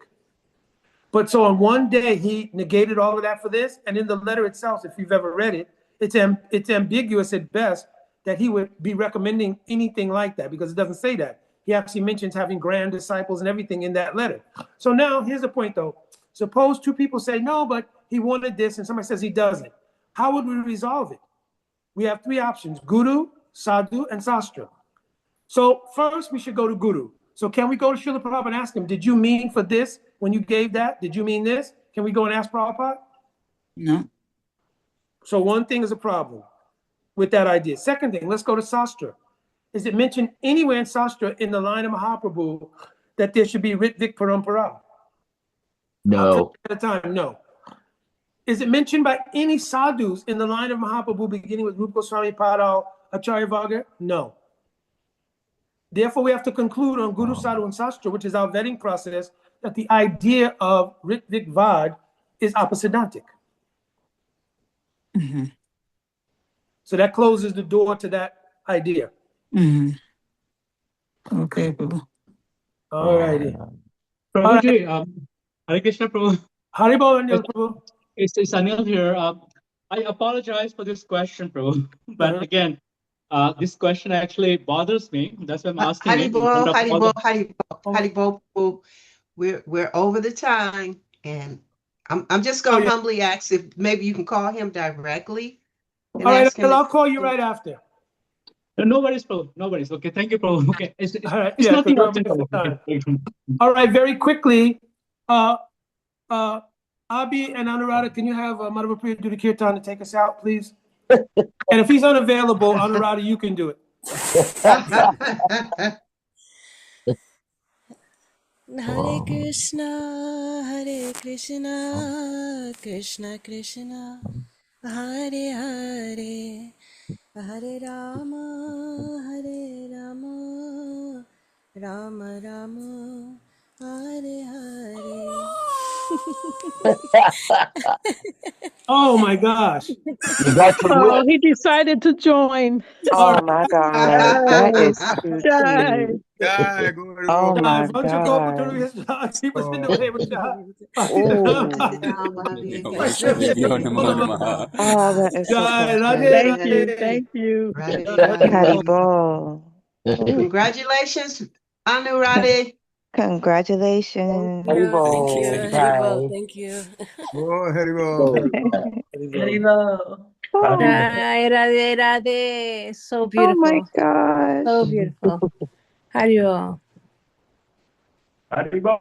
But so on one day, he negated all of that for this, and in the letter itself, if you've ever read it, it's ambiguous at best that he would be recommending anything like that, because it doesn't say that. He actually mentions having grand disciples and everything in that letter. So now, here's the point though. Suppose two people say, no, but he wanted this, and somebody says he doesn't. How would we resolve it? We have three options: guru, sadhu, and sāstra. So first, we should go to guru. So can we go to Srila Prabhupada and ask him, did you mean for this when you gave that? Did you mean this? Can we go and ask Prabhupada? No. So one thing is a problem with that idea. Second thing, let's go to sāstra. Is it mentioned anywhere in sāstra in the line of Mahaprabhu that there should be Ritvik parampara? No. At a time, no. Is it mentioned by any sadhus in the line of Mahaprabhu beginning with Rupa Goswami Padal, Acharya Varga? No. Therefore, we have to conclude on Guru, Sadhu, and Śāstra, which is our vetting process, that the idea of Ritvik Vad is opposidantic. Mm-hmm. So that closes the door to that idea. Mm-hmm. Okay, Prabhu. All righty. Prabhuji, Hare Krishna, Prabhu. Haribol and Prabhu. It's Anil here. I apologize for this question, Prabhu. But again, this question actually bothers me. That's why I'm asking it. Haribol. We're over the time, and I'm just going to humbly ask if maybe you can call him directly. All right, I'll call you right after. No worries, Prabhu. No worries. Okay, thank you, Prabhu. Okay, it's nothing urgent. All right, very quickly, Abhi and Anuradha, can you have Madhava Priya do the kirtan to take us out, please? And if he's unavailable, Anuradha, you can do it. Hare Krishna, Krishna Krishna, Hare Hare, Hare Rama, Rama Rama, Hare Hare. Oh my gosh. Oh, he decided to join. Oh my God. That is too cute. Oh my God. Oh, that is so precious. Thank you. Haribol. Congratulations, Anuradha. Congratulations. Thank you. Oh, Haribol. Radhe Radhe. So beautiful. Oh my God. So beautiful. Haribol. Haribol.